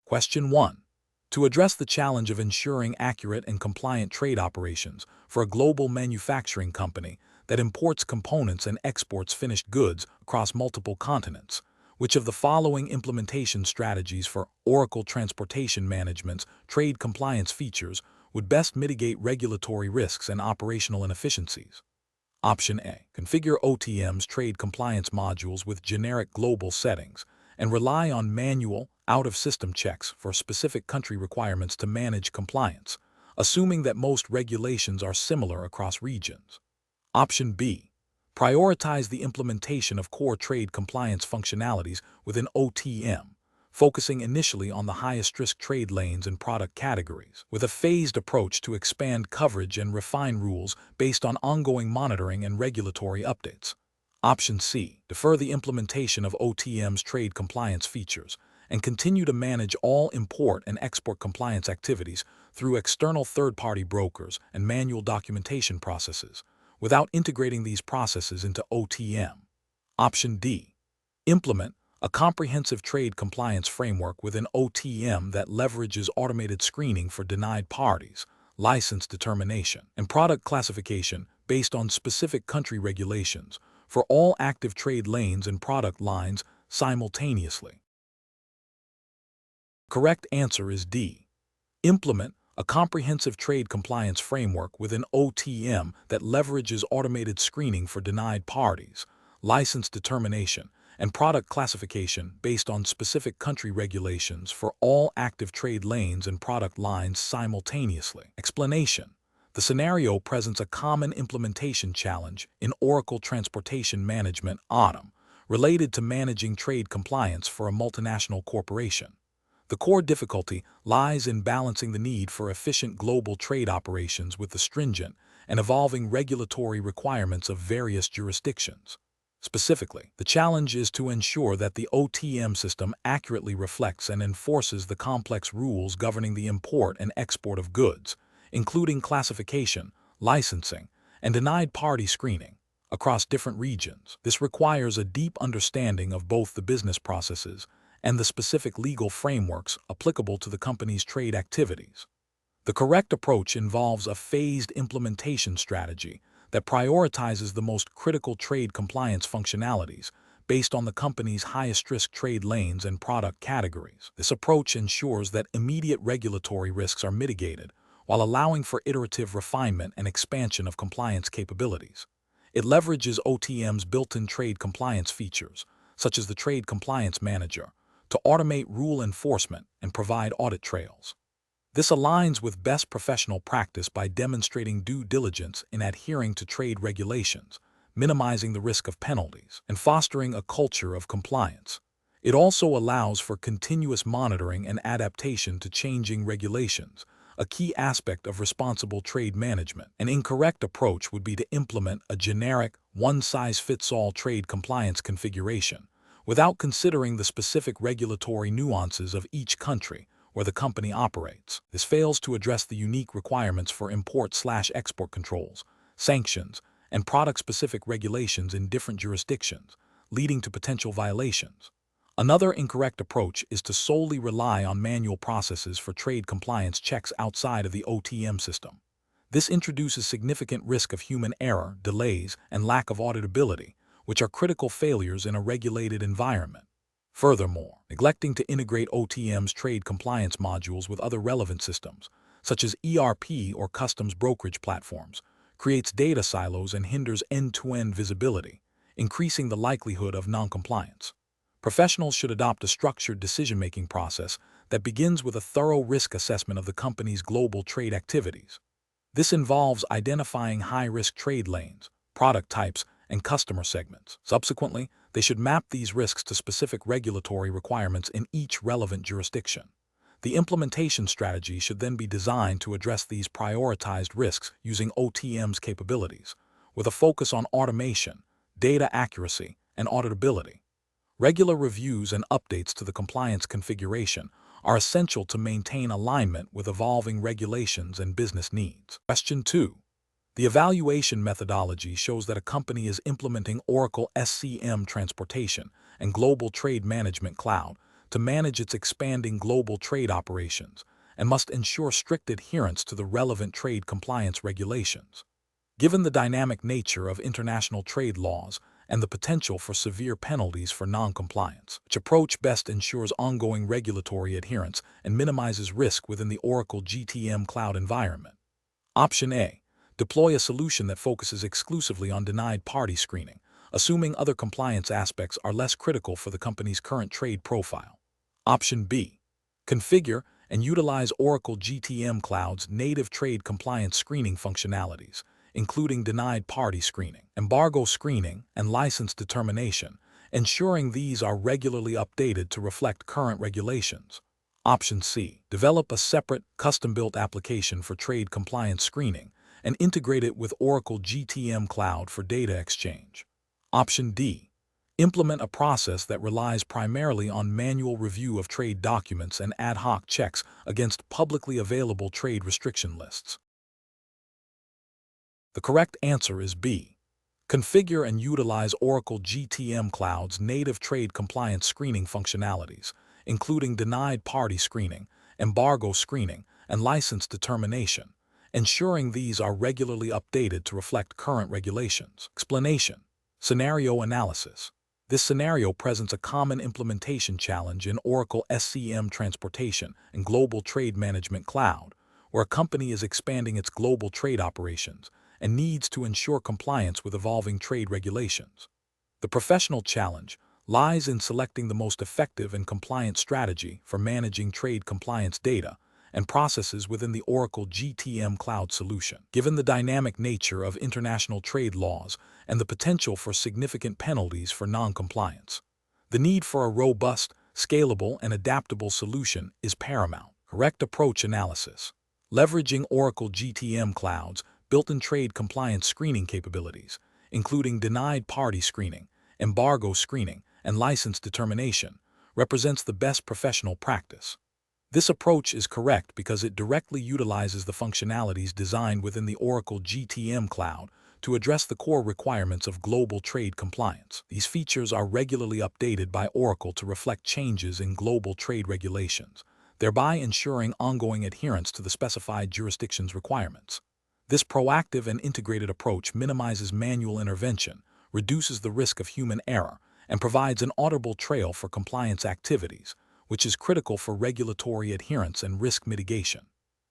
Question 1. To address the challenge of ensuring accurate and compliant trade operations for a global manufacturing company that imports components and exports finished goods across multiple continents, which of the following implementation strategies for Oracle Transportation Management's trade compliance features would best mitigate regulatory risks and operational inefficiencies? Option A. Configure OTM's trade compliance modules with generic global settings and rely on manual, out-of-system checks for specific country requirements to manage compliance, assuming that most regulations are similar across regions. Option B. Prioritize the implementation of core trade compliance functionalities within OTM, focusing initially on the highest-risk trade lanes and product categories, with a phased approach to expand coverage and refine rules based on ongoing monitoring and regulatory updates. Option C. Defer the implementation of OTM's trade compliance features and continue to manage all import and export compliance activities through external third-party brokers and manual documentation processes, without integrating these processes into OTM. Option D. Implement a comprehensive trade compliance framework within OTM that leverages automated screening for denied parties, license determination, and product classification based on specific country regulations for all active trade lanes and product lines simultaneously. Correct answer is D. Implement a comprehensive trade compliance framework within OTM that leverages automated screening for denied parties, license determination, and product classification based on specific country regulations for all active trade lanes and product lines simultaneously. Explanation. The scenario presents a common implementation challenge in Oracle Transportation Management (OTM) related to managing trade compliance for a multinational corporation. The core difficulty lies in balancing the need for efficient global trade operations with the stringent and evolving regulatory requirements of various jurisdictions. Specifically, the challenge is to ensure that the OTM system accurately reflects and enforces the complex rules governing the import and export of goods, including classification, licensing, and denied party screening, across different regions. This requires a deep understanding of both the business processes and the specific legal frameworks applicable to the company's trade activities. The correct approach involves a phased implementation strategy that prioritizes the most critical trade compliance functionalities based on the company's highest-risk trade lanes and product categories. This approach ensures that immediate regulatory risks are mitigated while allowing for iterative refinement and expansion of compliance capabilities. It leverages OTM's built-in trade compliance features, such as the Trade Compliance Manager, to automate rule enforcement and provide audit trails. This aligns with best professional practice by demonstrating due diligence in adhering to trade regulations, minimizing the risk of penalties, and fostering a culture of compliance. It also allows for continuous monitoring and adaptation to changing regulations, a key aspect of responsible trade management. An incorrect approach would be to implement a generic, one-size-fits-all trade compliance configuration without considering the specific regulatory nuances of each country where the company operates. This fails to address the unique requirements for import/export controls, sanctions, and product-specific regulations in different jurisdictions, leading to potential violations. Another incorrect approach is to solely rely on manual processes for trade compliance checks outside of the OTM system. This introduces significant risk of human error, delays, and lack of auditability, which are critical failures in a regulated environment. Furthermore, neglecting to integrate OTM's trade compliance modules with other relevant systems, such as ERP or customs brokerage platforms, creates data silos and hinders end-to-end visibility, increasing the likelihood of noncompliance. Professionals should adopt a structured decision-making process that begins with a thorough risk assessment of the company's global trade activities. This involves identifying high-risk trade lanes, product types, and customer segments. Subsequently, they should map these risks to specific regulatory requirements in each relevant jurisdiction. The implementation strategy should then be designed to address these prioritized risks using OTM's capabilities, with a focus on automation, data accuracy, and auditability. Regular reviews and updates to the compliance configuration are essential to maintain alignment with evolving regulations and business needs. Question 2. The evaluation methodology shows that a company is implementing Oracle SCM Transportation and Global Trade Management Cloud to manage its expanding global trade operations and must ensure strict adherence to the relevant trade compliance regulations. Given the dynamic nature of international trade laws and the potential for severe penalties for non-compliance, which approach best ensures ongoing regulatory adherence and minimizes risk within the Oracle GTM cloud environment. Option A. Deploy a solution that focuses exclusively on denied party screening, assuming other compliance aspects are less critical for the company's current trade profile. Option B. Configure and utilize Oracle GTM Cloud's native trade compliance screening functionalities, including denied party screening, embargo screening, and license determination, ensuring these are regularly updated to reflect current regulations. Option C. Develop a separate, custom-built application for trade compliance screening and integrate it with Oracle GTM Cloud for data exchange. Option D. Implement a process that relies primarily on manual review of trade documents and ad hoc checks against publicly available trade restriction lists. The correct answer is B. Configure and utilize Oracle GTM Cloud's native trade compliance screening functionalities, including denied party screening, embargo screening, and license determination, ensuring these are regularly updated to reflect current regulations. Explanation. Scenario analysis. This scenario presents a common implementation challenge in Oracle SCM Transportation and Global Trade Management Cloud, where a company is expanding its global trade operations and needs to ensure compliance with evolving trade regulations. The professional challenge lies in selecting the most effective and compliant strategy for managing trade compliance data and processes within the Oracle GTM Cloud solution. Given the dynamic nature of international trade laws and the potential for significant penalties for non-compliance, the need for a robust, scalable, and adaptable solution is paramount. Correct approach analysis. Leveraging Oracle GTM Cloud's built-in trade compliance screening capabilities, including denied party screening, embargo screening, and license determination, represents the best professional practice. This approach is correct because it directly utilizes the functionalities designed within the Oracle GTM Cloud to address the core requirements of global trade compliance. These features are regularly updated by Oracle to reflect changes in global trade regulations, thereby ensuring ongoing adherence to the specified jurisdiction's requirements. This proactive and integrated approach minimizes manual intervention, reduces the risk of human error, and provides an auditable trail for compliance activities, which is critical for regulatory adherence and risk mitigation.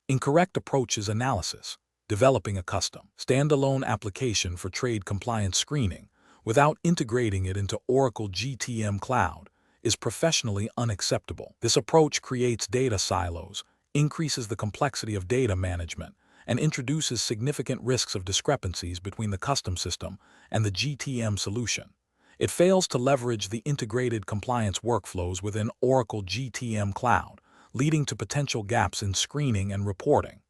Incorrect approaches analysis. Developing a custom, standalone application for trade compliance screening without integrating it into Oracle GTM Cloud is professionally unacceptable. This approach creates data silos, increases the complexity of data management, and introduces significant risks of discrepancies between the custom system and the GTM solution. It fails to leverage the integrated compliance workflows within Oracle GTM Cloud, leading to potential gaps in screening and reporting.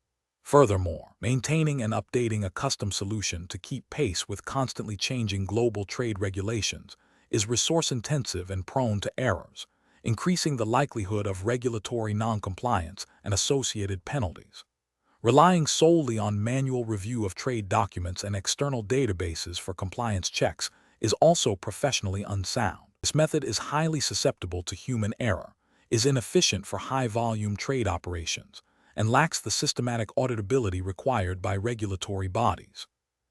Furthermore, maintaining and updating a custom solution to keep pace with constantly changing global trade regulations is resource-intensive and prone to errors, increasing the likelihood of regulatory non-compliance and associated penalties. Relying solely on manual review of trade documents and external databases for compliance checks is also professionally unsound. This method is highly susceptible to human error, is inefficient for high-volume trade operations, and lacks the systematic auditability required by regulatory bodies.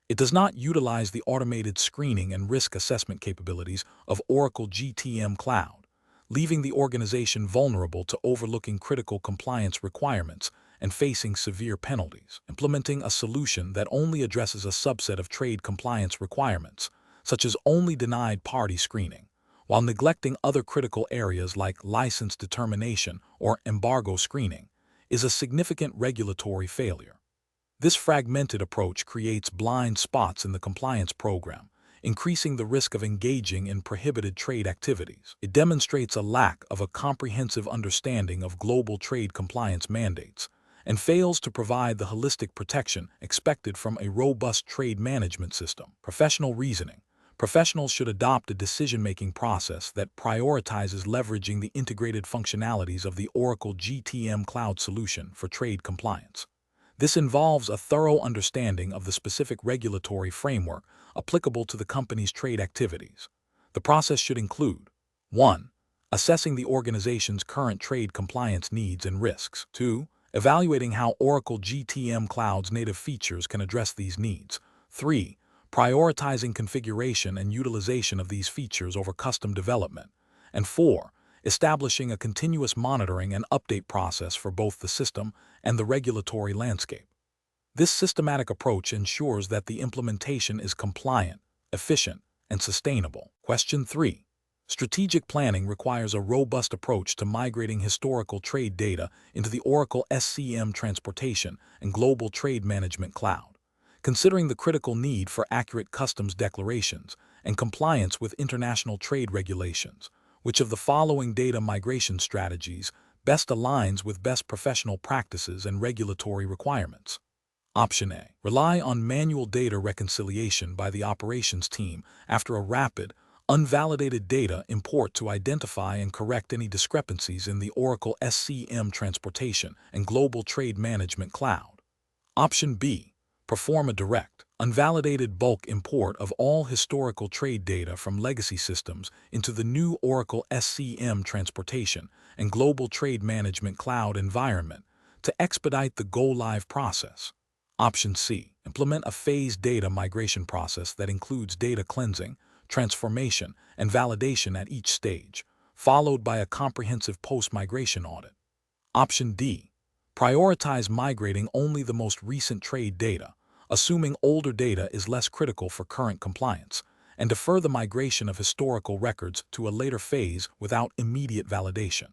It does not utilize the automated screening and risk assessment capabilities of Oracle GTM Cloud, leaving the organization vulnerable to overlooking critical compliance requirements and facing severe penalties. Implementing a solution that only addresses a subset of trade compliance requirements, such as only denied party screening, while neglecting other critical areas like license determination or embargo screening, is a significant regulatory failure. This fragmented approach creates blind spots in the compliance program, increasing the risk of engaging in prohibited trade activities. It demonstrates a lack of a comprehensive understanding of global trade compliance mandates and fails to provide the holistic protection expected from a robust trade management system. Professional reasoning. Professionals should adopt a decision-making process that prioritizes leveraging the integrated functionalities of the Oracle GTM Cloud solution for trade compliance. This involves a thorough understanding of the specific regulatory framework applicable to the company's trade activities. The process should include 1. assessing the organization's current trade compliance needs and risks. 2. Evaluating how Oracle GTM Cloud's native features can address these needs. 3. Prioritizing configuration and utilization of these features over custom development. And 4. Establishing a continuous monitoring and update process for both the system and the regulatory landscape. This systematic approach ensures that the implementation is compliant, efficient, and sustainable. Question 3. Strategic planning requires a robust approach to migrating historical trade data into the Oracle SCM Transportation and Global Trade Management Cloud. Considering the critical need for accurate customs declarations and compliance with international trade regulations, which of the following data migration strategies best aligns with best professional practices and regulatory requirements? Option A. Rely on manual data reconciliation by the operations team after a rapid, unvalidated data import to identify and correct any discrepancies in the Oracle SCM Transportation and Global Trade Management Cloud. Option B. Perform a direct, unvalidated bulk import of all historical trade data from legacy systems into the new Oracle SCM Transportation and Global Trade Management Cloud environment to expedite the go-live process. Option C. Implement a phased data migration process that includes data cleansing, transformation, and validation at each stage, followed by a comprehensive post-migration audit. Option D. Prioritize migrating only the most recent trade data, assuming older data is less critical for current compliance, and defer the migration of historical records to a later phase without immediate validation.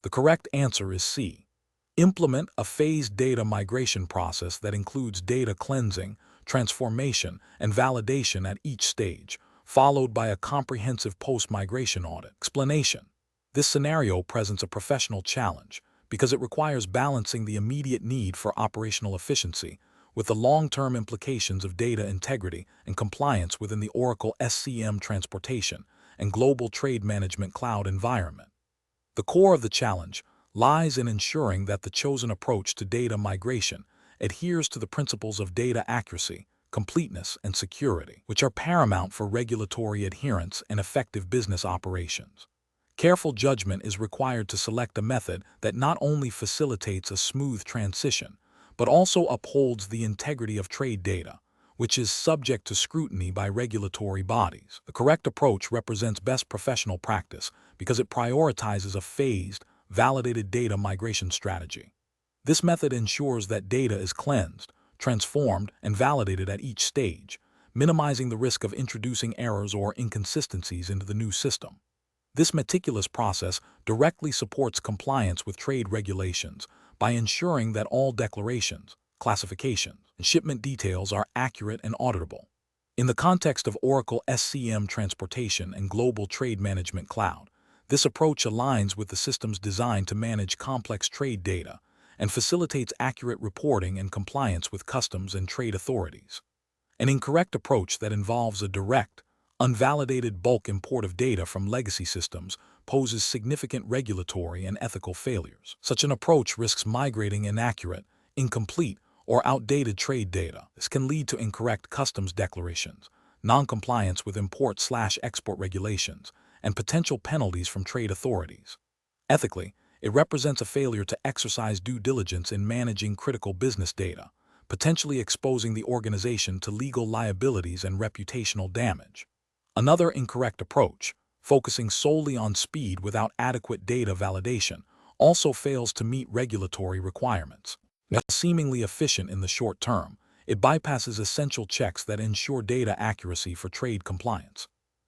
The correct answer is C. Implement a phased data migration process that includes data cleansing, transformation, and validation at each stage, followed by a comprehensive post-migration audit. Explanation. This scenario presents a professional challenge because it requires balancing the immediate need for operational efficiency with the long-term implications of data integrity and compliance within the Oracle SCM Transportation and Global Trade Management Cloud environment. The core of the challenge lies in ensuring that the chosen approach to data migration adheres to the principles of data accuracy, completeness, and security, which are paramount for regulatory adherence and effective business operations. Careful judgment is required to select a method that not only facilitates a smooth transition, but also upholds the integrity of trade data, which is subject to scrutiny by regulatory bodies. The correct approach represents best professional practice because it prioritizes a phased, validated data migration strategy. This method ensures that data is cleansed, transformed, and validated at each stage, minimizing the risk of introducing errors or inconsistencies into the new system. This meticulous process directly supports compliance with trade regulations by ensuring that all declarations, classifications, and shipment details are accurate and auditable. In the context of Oracle SCM Transportation and Global Trade Management Cloud, this approach aligns with the systems designed to manage complex trade data and facilitates accurate reporting and compliance with customs and trade authorities. An incorrect approach that involves a direct, unvalidated bulk import of data from legacy systems poses significant regulatory and ethical failures. Such an approach risks migrating inaccurate, incomplete, or outdated trade data. This can lead to incorrect customs declarations, non-compliance with import/export regulations, and potential penalties from trade authorities. Ethically, it represents a failure to exercise due diligence in managing critical business data, potentially exposing the organization to legal liabilities and reputational damage. Another incorrect approach, focusing solely on speed without adequate data validation, also fails to meet regulatory requirements. While seemingly efficient in the short term, it bypasses essential checks that ensure data accuracy for trade compliance.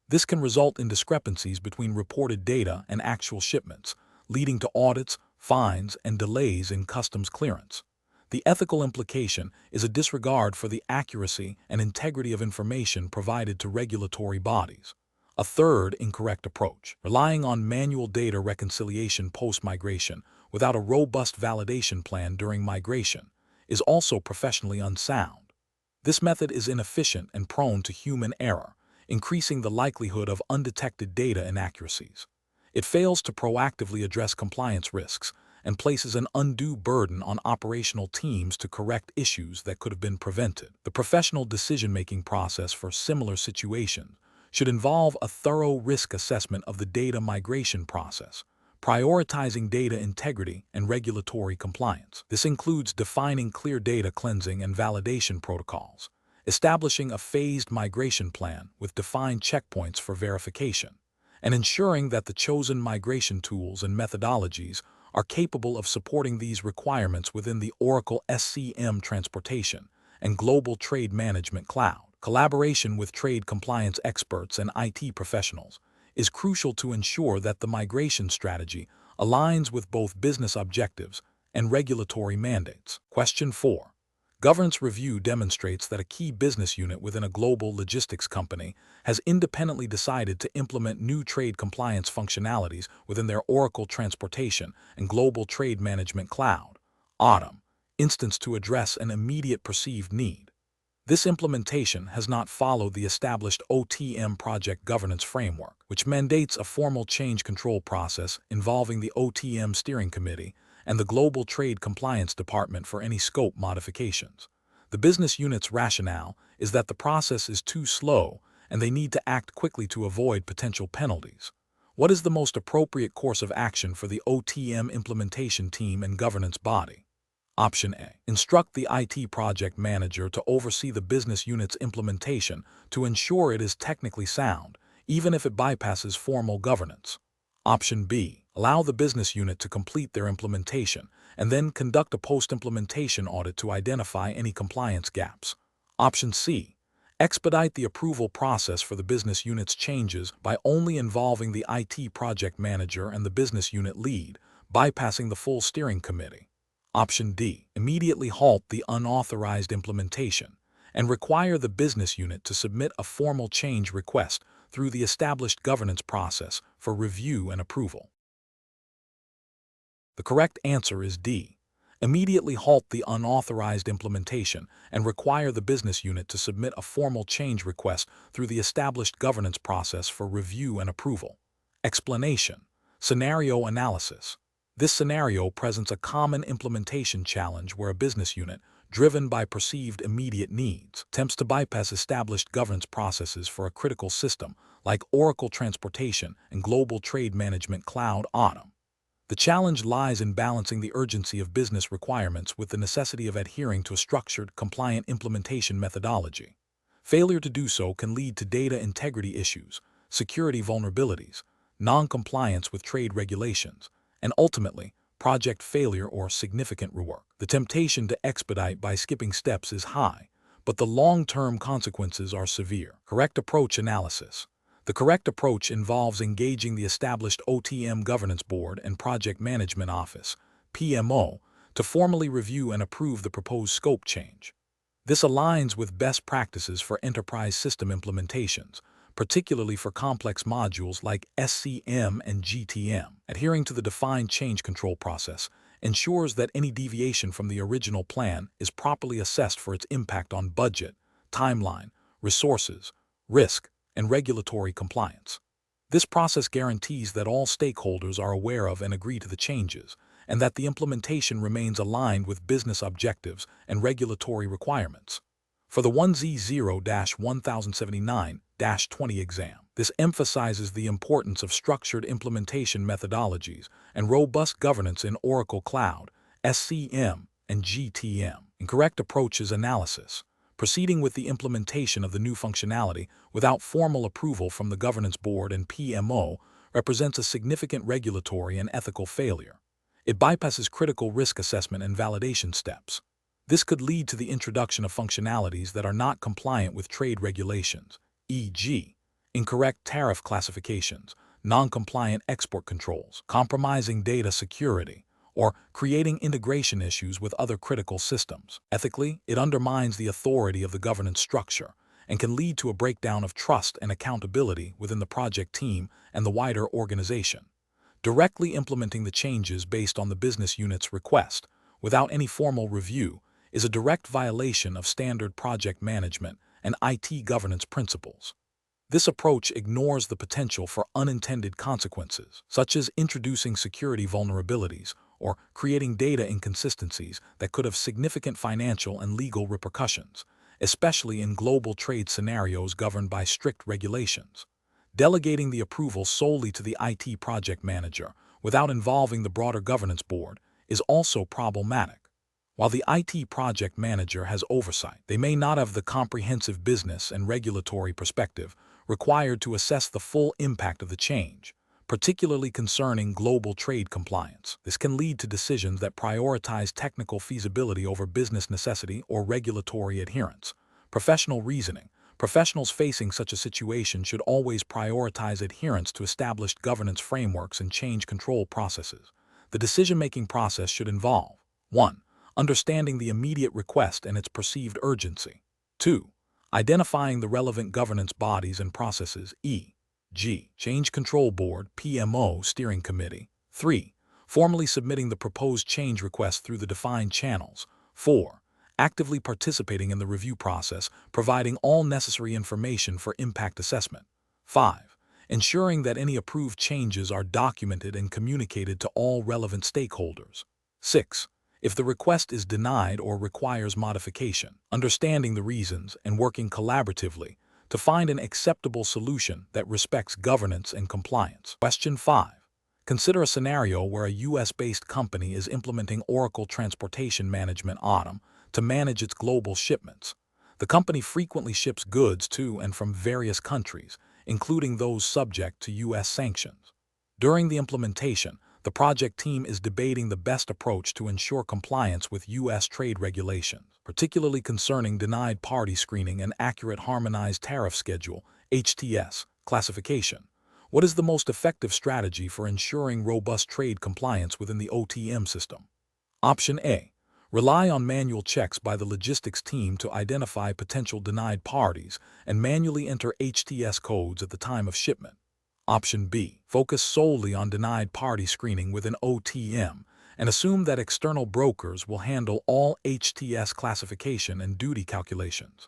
This can result in discrepancies between reported data and actual shipments, leading to audits, fines, and delays in customs clearance. The ethical implication is a disregard for the accuracy and integrity of information provided to regulatory bodies. A third incorrect approach, relying on manual data reconciliation post-migration without a robust validation plan during migration, is also professionally unsound. This method is inefficient and prone to human error, increasing the likelihood of undetected data inaccuracies. It fails to proactively address compliance risks and places an undue burden on operational teams to correct issues that could have been prevented. The professional decision-making process for similar situations should involve a thorough risk assessment of the data migration process, prioritizing data integrity and regulatory compliance. This includes defining clear data cleansing and validation protocols, establishing a phased migration plan with defined checkpoints for verification, and ensuring that the chosen migration tools and methodologies are capable of supporting these requirements within the Oracle SCM transportation and global trade management cloud. Collaboration with trade compliance experts and IT professionals is crucial to ensure that the migration strategy aligns with both business objectives and regulatory mandates. Question 4. Governance review demonstrates that a key business unit within a global logistics company has independently decided to implement new trade compliance functionalities within their Oracle Transportation and Global Trade Management Cloud (AUTM) instance to address an immediate perceived need. This implementation has not followed the established OTM project governance framework, which mandates a formal change control process involving the OTM Steering Committee and the Global Trade Compliance Department for any scope modifications. The business unit's rationale is that the process is too slow and they need to act quickly to avoid potential penalties. What is the most appropriate course of action for the OTM implementation team and governance body? Option A. Instruct the IT project manager to oversee the business unit's implementation to ensure it is technically sound, even if it bypasses formal governance. Option B. Allow the business unit to complete their implementation and then conduct a post-implementation audit to identify any compliance gaps. Option C. Expedite the approval process for the business unit's changes by only involving the IT project manager and the business unit lead, bypassing the full steering committee. Option D. Immediately halt the unauthorized implementation and require the business unit to submit a formal change request through the established governance process for review and approval. The correct answer is D. Immediately halt the unauthorized implementation and require the business unit to submit a formal change request through the established governance process for review and approval. Explanation. Scenario analysis. This scenario presents a common implementation challenge where a business unit, driven by perceived immediate needs, attempts to bypass established governance processes for a critical system like Oracle Transportation and Global Trade Management Cloud (AUTM). The challenge lies in balancing the urgency of business requirements with the necessity of adhering to a structured, compliant implementation methodology. Failure to do so can lead to data integrity issues, security vulnerabilities, non-compliance with trade regulations, and ultimately, project failure or significant rework. The temptation to expedite by skipping steps is high, but the long-term consequences are severe. Correct approach analysis. The correct approach involves engaging the established OTM Governance Board and Project Management Office, PMO, to formally review and approve the proposed scope change. This aligns with best practices for enterprise system implementations, particularly for complex modules like SCM and GTM. Adhering to the defined change control process ensures that any deviation from the original plan is properly assessed for its impact on budget, timeline, resources, risk, and regulatory compliance. This process guarantees that all stakeholders are aware of and agree to the changes, and that the implementation remains aligned with business objectives and regulatory requirements. For the 1Z0-1079-20 exam, this emphasizes the importance of structured implementation methodologies and robust governance in Oracle Cloud, SCM, and GTM. Incorrect approaches analysis. Proceeding with the implementation of the new functionality without formal approval from the Governance Board and PMO represents a significant regulatory and ethical failure. It bypasses critical risk assessment and validation steps. This could lead to the introduction of functionalities that are not compliant with trade regulations, e.g., incorrect tariff classifications, non-compliant export controls, compromising data security, or creating integration issues with other critical systems. Ethically, it undermines the authority of the governance structure and can lead to a breakdown of trust and accountability within the project team and the wider organization. Directly implementing the changes based on the business unit's request, without any formal review, is a direct violation of standard project management and IT governance principles. This approach ignores the potential for unintended consequences, such as introducing security vulnerabilities or creating data inconsistencies that could have significant financial and legal repercussions, especially in global trade scenarios governed by strict regulations. Delegating the approval solely to the IT project manager without involving the broader governance board is also problematic. While the IT project manager has oversight, they may not have the comprehensive business and regulatory perspective required to assess the full impact of the change, particularly concerning global trade compliance. This can lead to decisions that prioritize technical feasibility over business necessity or regulatory adherence. Professional reasoning. Professionals facing such a situation should always prioritize adherence to established governance frameworks and change control processes. The decision-making process should involve 1. Understanding the immediate request and its perceived urgency. 2. Identifying the relevant governance bodies and processes, e.g., Change Control Board, PMO, Steering Committee. 3. Formally submitting the proposed change request through the defined channels. 4. Actively participating in the review process, providing all necessary information for impact assessment. 5. Ensuring that any approved changes are documented and communicated to all relevant stakeholders. 6. If the request is denied or requires modification, understanding the reasons and working collaboratively to find an acceptable solution that respects governance and compliance. Question 5. Consider a scenario where a U.S.-based company is implementing Oracle Transportation Management (OTM) to manage its global shipments. The company frequently ships goods to and from various countries, including those subject to U.S. sanctions. During the implementation, the project team is debating the best approach to ensure compliance with U.S. trade regulations, particularly concerning denied party screening and accurate harmonized tariff schedule, HTS, classification. What is the most effective strategy for ensuring robust trade compliance within the OTM system? Option A. Rely on manual checks by the logistics team to identify potential denied parties and manually enter HTS codes at the time of shipment. Option B. Focus solely on denied party screening within OTM and assume that external brokers will handle all HTS classification and duty calculations.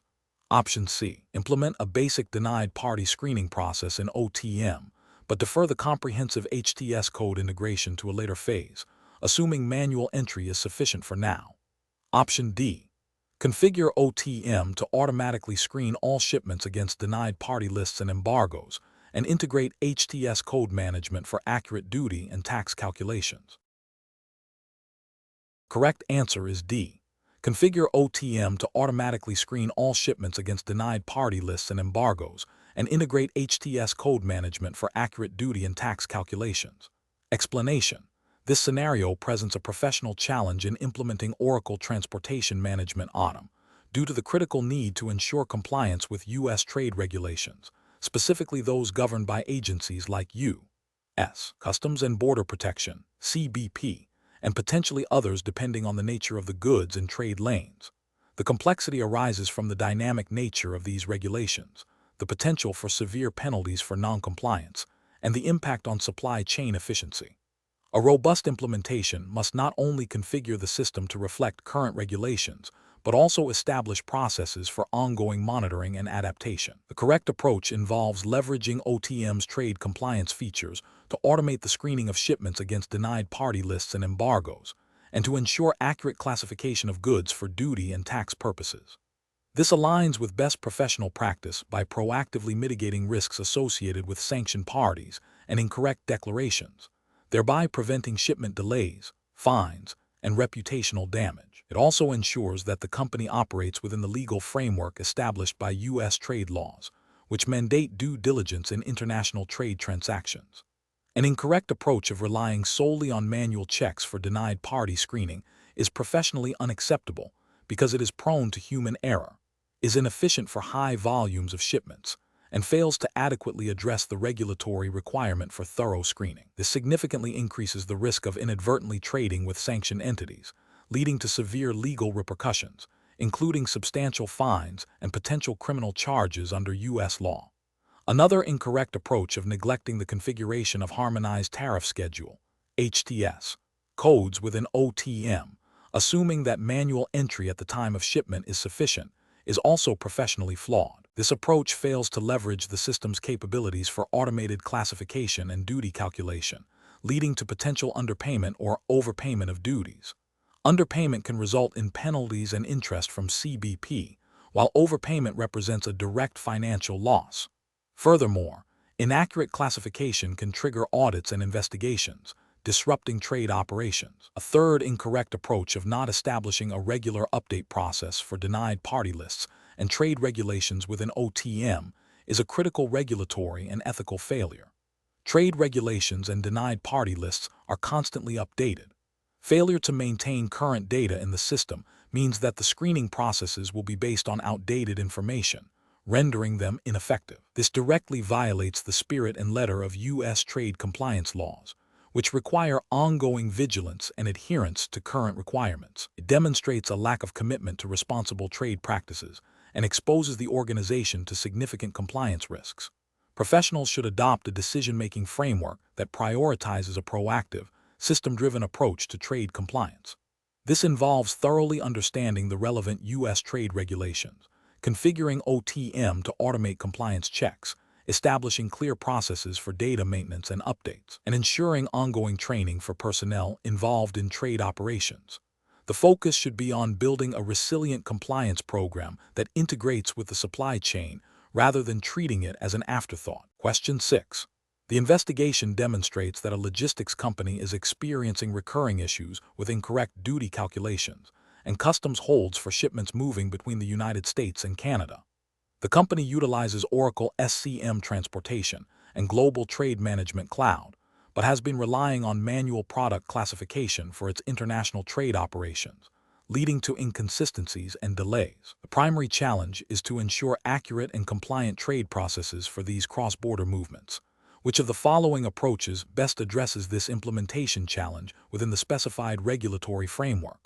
Option C. Implement a basic denied party screening process in OTM, but defer the comprehensive HTS code integration to a later phase, assuming manual entry is sufficient for now. Option D. Configure OTM to automatically screen all shipments against denied party lists and embargoes, and integrate HTS code management for accurate duty and tax calculations. Correct answer is D. Configure OTM to automatically screen all shipments against denied party lists and embargoes, and integrate HTS code management for accurate duty and tax calculations. Explanation. This scenario presents a professional challenge in implementing Oracle Transportation Management (OTM) due to the critical need to ensure compliance with U.S. trade regulations, specifically those governed by agencies like U.S. Customs and Border Protection, CBP, and potentially others depending on the nature of the goods and trade lanes. The complexity arises from the dynamic nature of these regulations, the potential for severe penalties for noncompliance, and the impact on supply chain efficiency. A robust implementation must not only configure the system to reflect current regulations, but also establish processes for ongoing monitoring and adaptation. The correct approach involves leveraging OTM's trade compliance features to automate the screening of shipments against denied party lists and embargoes, and to ensure accurate classification of goods for duty and tax purposes. This aligns with best professional practice by proactively mitigating risks associated with sanctioned parties and incorrect declarations, thereby preventing shipment delays, fines, and reputational damage. It also ensures that the company operates within the legal framework established by U.S. trade laws, which mandate due diligence in international trade transactions. An incorrect approach of relying solely on manual checks for denied party screening is professionally unacceptable because it is prone to human error, is inefficient for high volumes of shipments, and fails to adequately address the regulatory requirement for thorough screening. This significantly increases the risk of inadvertently trading with sanctioned entities, leading to severe legal repercussions, including substantial fines and potential criminal charges under U.S. law. Another incorrect approach of neglecting the configuration of harmonized tariff schedule, HTS, codes within OTM, assuming that manual entry at the time of shipment is sufficient, is also professionally flawed. This approach fails to leverage the system's capabilities for automated classification and duty calculation, leading to potential underpayment or overpayment of duties. Underpayment can result in penalties and interest from CBP, while overpayment represents a direct financial loss. Furthermore, inaccurate classification can trigger audits and investigations, disrupting trade operations. A third incorrect approach of not establishing a regular update process for denied party lists and trade regulations within OTM is a critical regulatory and ethical failure. Trade regulations and denied party lists are constantly updated. Failure to maintain current data in the system means that the screening processes will be based on outdated information, rendering them ineffective. This directly violates the spirit and letter of U.S. trade compliance laws, which require ongoing vigilance and adherence to current requirements. It demonstrates a lack of commitment to responsible trade practices and exposes the organization to significant compliance risks. Professionals should adopt a decision-making framework that prioritizes a proactive, system-driven approach to trade compliance. This involves thoroughly understanding the relevant U.S. trade regulations, configuring OTM to automate compliance checks, establishing clear processes for data maintenance and updates, and ensuring ongoing training for personnel involved in trade operations. The focus should be on building a resilient compliance program that integrates with the supply chain rather than treating it as an afterthought. Question 6. The investigation demonstrates that a logistics company is experiencing recurring issues with incorrect duty calculations and customs holds for shipments moving between the United States and Canada. The company utilizes Oracle SCM transportation and Global Trade Management Cloud, but has been relying on manual product classification for its international trade operations, leading to inconsistencies and delays. The primary challenge is to ensure accurate and compliant trade processes for these cross-border movements. Which of the following approaches best addresses this implementation challenge within the specified regulatory framework?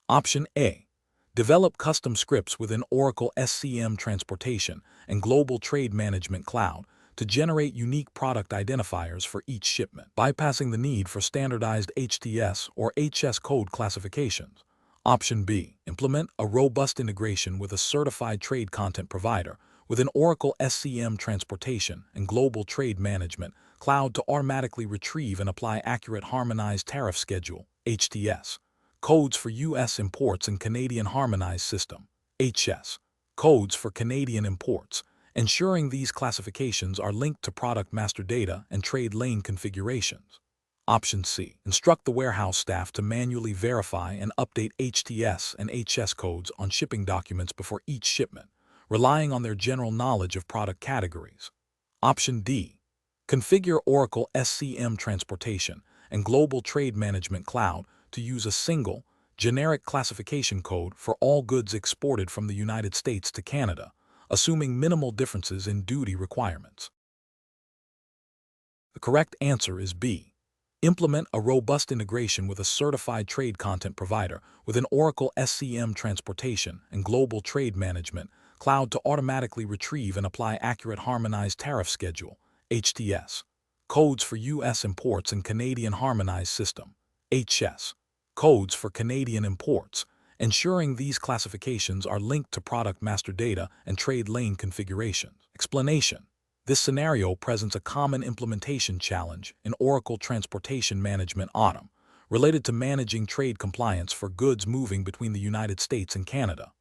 Option A. Develop custom scripts within Oracle SCM transportation and Global Trade Management Cloud to generate unique product identifiers for each shipment, bypassing the need for standardized HTS or HS code classifications. Option B. Implement a robust integration with a certified trade content provider within Oracle SCM transportation and Global Trade Management Cloud to automatically retrieve and apply accurate harmonized tariff schedule, HTS, codes for U.S. imports and Canadian harmonized system, HS, codes for Canadian imports, ensuring these classifications are linked to product master data and trade lane configurations. Option C. Instruct the warehouse staff to manually verify and update HTS and HS codes on shipping documents before each shipment, relying on their general knowledge of product categories. Option D. Configure Oracle SCM transportation and Global Trade Management Cloud to use a single, generic classification code for all goods exported from the United States to Canada, assuming minimal differences in duty requirements. The correct answer is B. Implement a robust integration with a certified trade content provider within Oracle SCM transportation and Global Trade Management Cloud to automatically retrieve and apply accurate harmonized tariff schedule, HTS, codes for U.S. imports and Canadian harmonized system, HS, codes for Canadian imports, ensuring these classifications are linked to product master data and trade lane configurations. Explanation. This scenario presents a common implementation challenge in Oracle Transportation Management Automn, related to managing trade compliance for goods moving between the United States and Canada.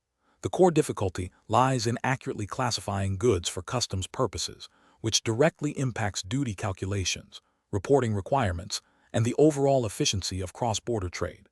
The core difficulty lies in accurately classifying goods for customs purposes, which directly impacts duty calculations, reporting requirements, and the overall efficiency of cross-border trade.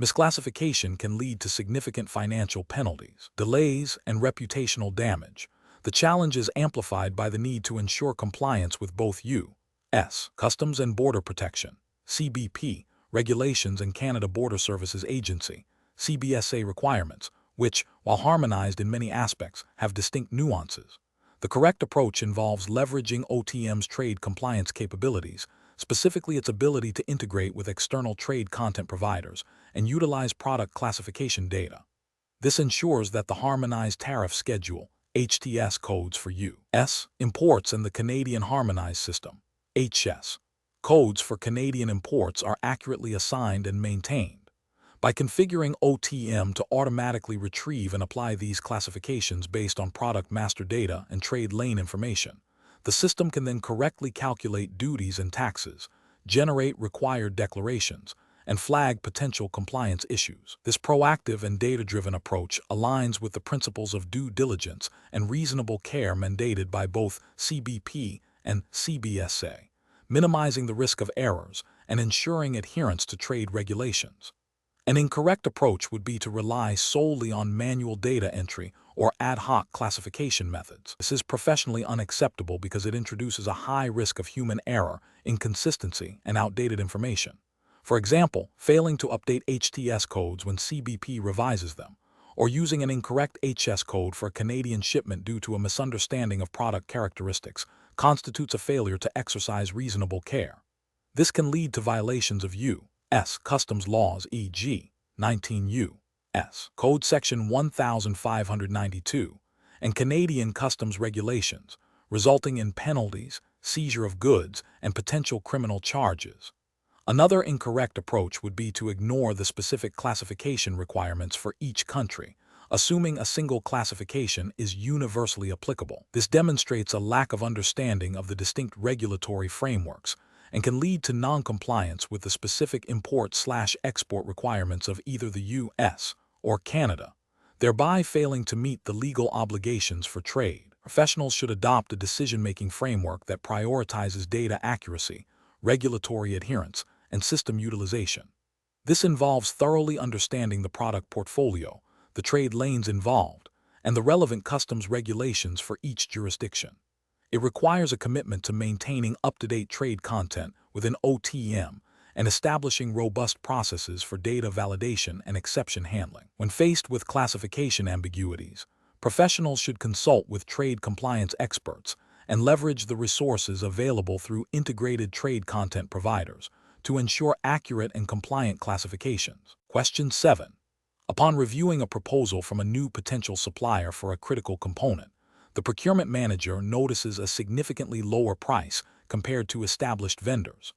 Misclassification can lead to significant financial penalties, delays, and reputational damage. The challenge is amplified by the need to ensure compliance with both U.S. Customs and Border Protection, CBP, regulations and Canada Border Services Agency, CBSA requirements, which, while harmonized in many aspects, have distinct nuances. The correct approach involves leveraging OTM's trade compliance capabilities, specifically its ability to integrate with external trade content providers and utilize product classification data. This ensures that the harmonized tariff schedule, HTS codes for U.S. imports and the Canadian harmonized system, HS, codes for Canadian imports are accurately assigned and maintained. By configuring OTM to automatically retrieve and apply these classifications based on product master data and trade lane information, the system can then correctly calculate duties and taxes, generate required declarations, and flag potential compliance issues. This proactive and data-driven approach aligns with the principles of due diligence and reasonable care mandated by both CBP and CBSA, minimizing the risk of errors and ensuring adherence to trade regulations. An incorrect approach would be to rely solely on manual data entry or ad hoc classification methods. This is professionally unacceptable because it introduces a high risk of human error, inconsistency, and outdated information. For example, failing to update HTS codes when CBP revises them, or using an incorrect HS code for a Canadian shipment due to a misunderstanding of product characteristics, constitutes a failure to exercise reasonable care. This can lead to violations of U.S. customs laws, e.g., 19 U.S. Code Section 1592 and Canadian customs regulations, resulting in penalties, seizure of goods, and potential criminal charges. Another incorrect approach would be to ignore the specific classification requirements for each country, assuming a single classification is universally applicable. This demonstrates a lack of understanding of the distinct regulatory frameworks and can lead to non-compliance with the specific import/export requirements of either the U.S. or Canada, thereby failing to meet the legal obligations for trade. Professionals should adopt a decision-making framework that prioritizes data accuracy, regulatory adherence, and system utilization. This involves thoroughly understanding the product portfolio, the trade lanes involved, and the relevant customs regulations for each jurisdiction. It requires a commitment to maintaining up-to-date trade content within OTM and establishing robust processes for data validation and exception handling. When faced with classification ambiguities, professionals should consult with trade compliance experts and leverage the resources available through integrated trade content providers to ensure accurate and compliant classifications. Question 7. Upon reviewing a proposal from a new potential supplier for a critical component, the procurement manager notices a significantly lower price compared to established vendors.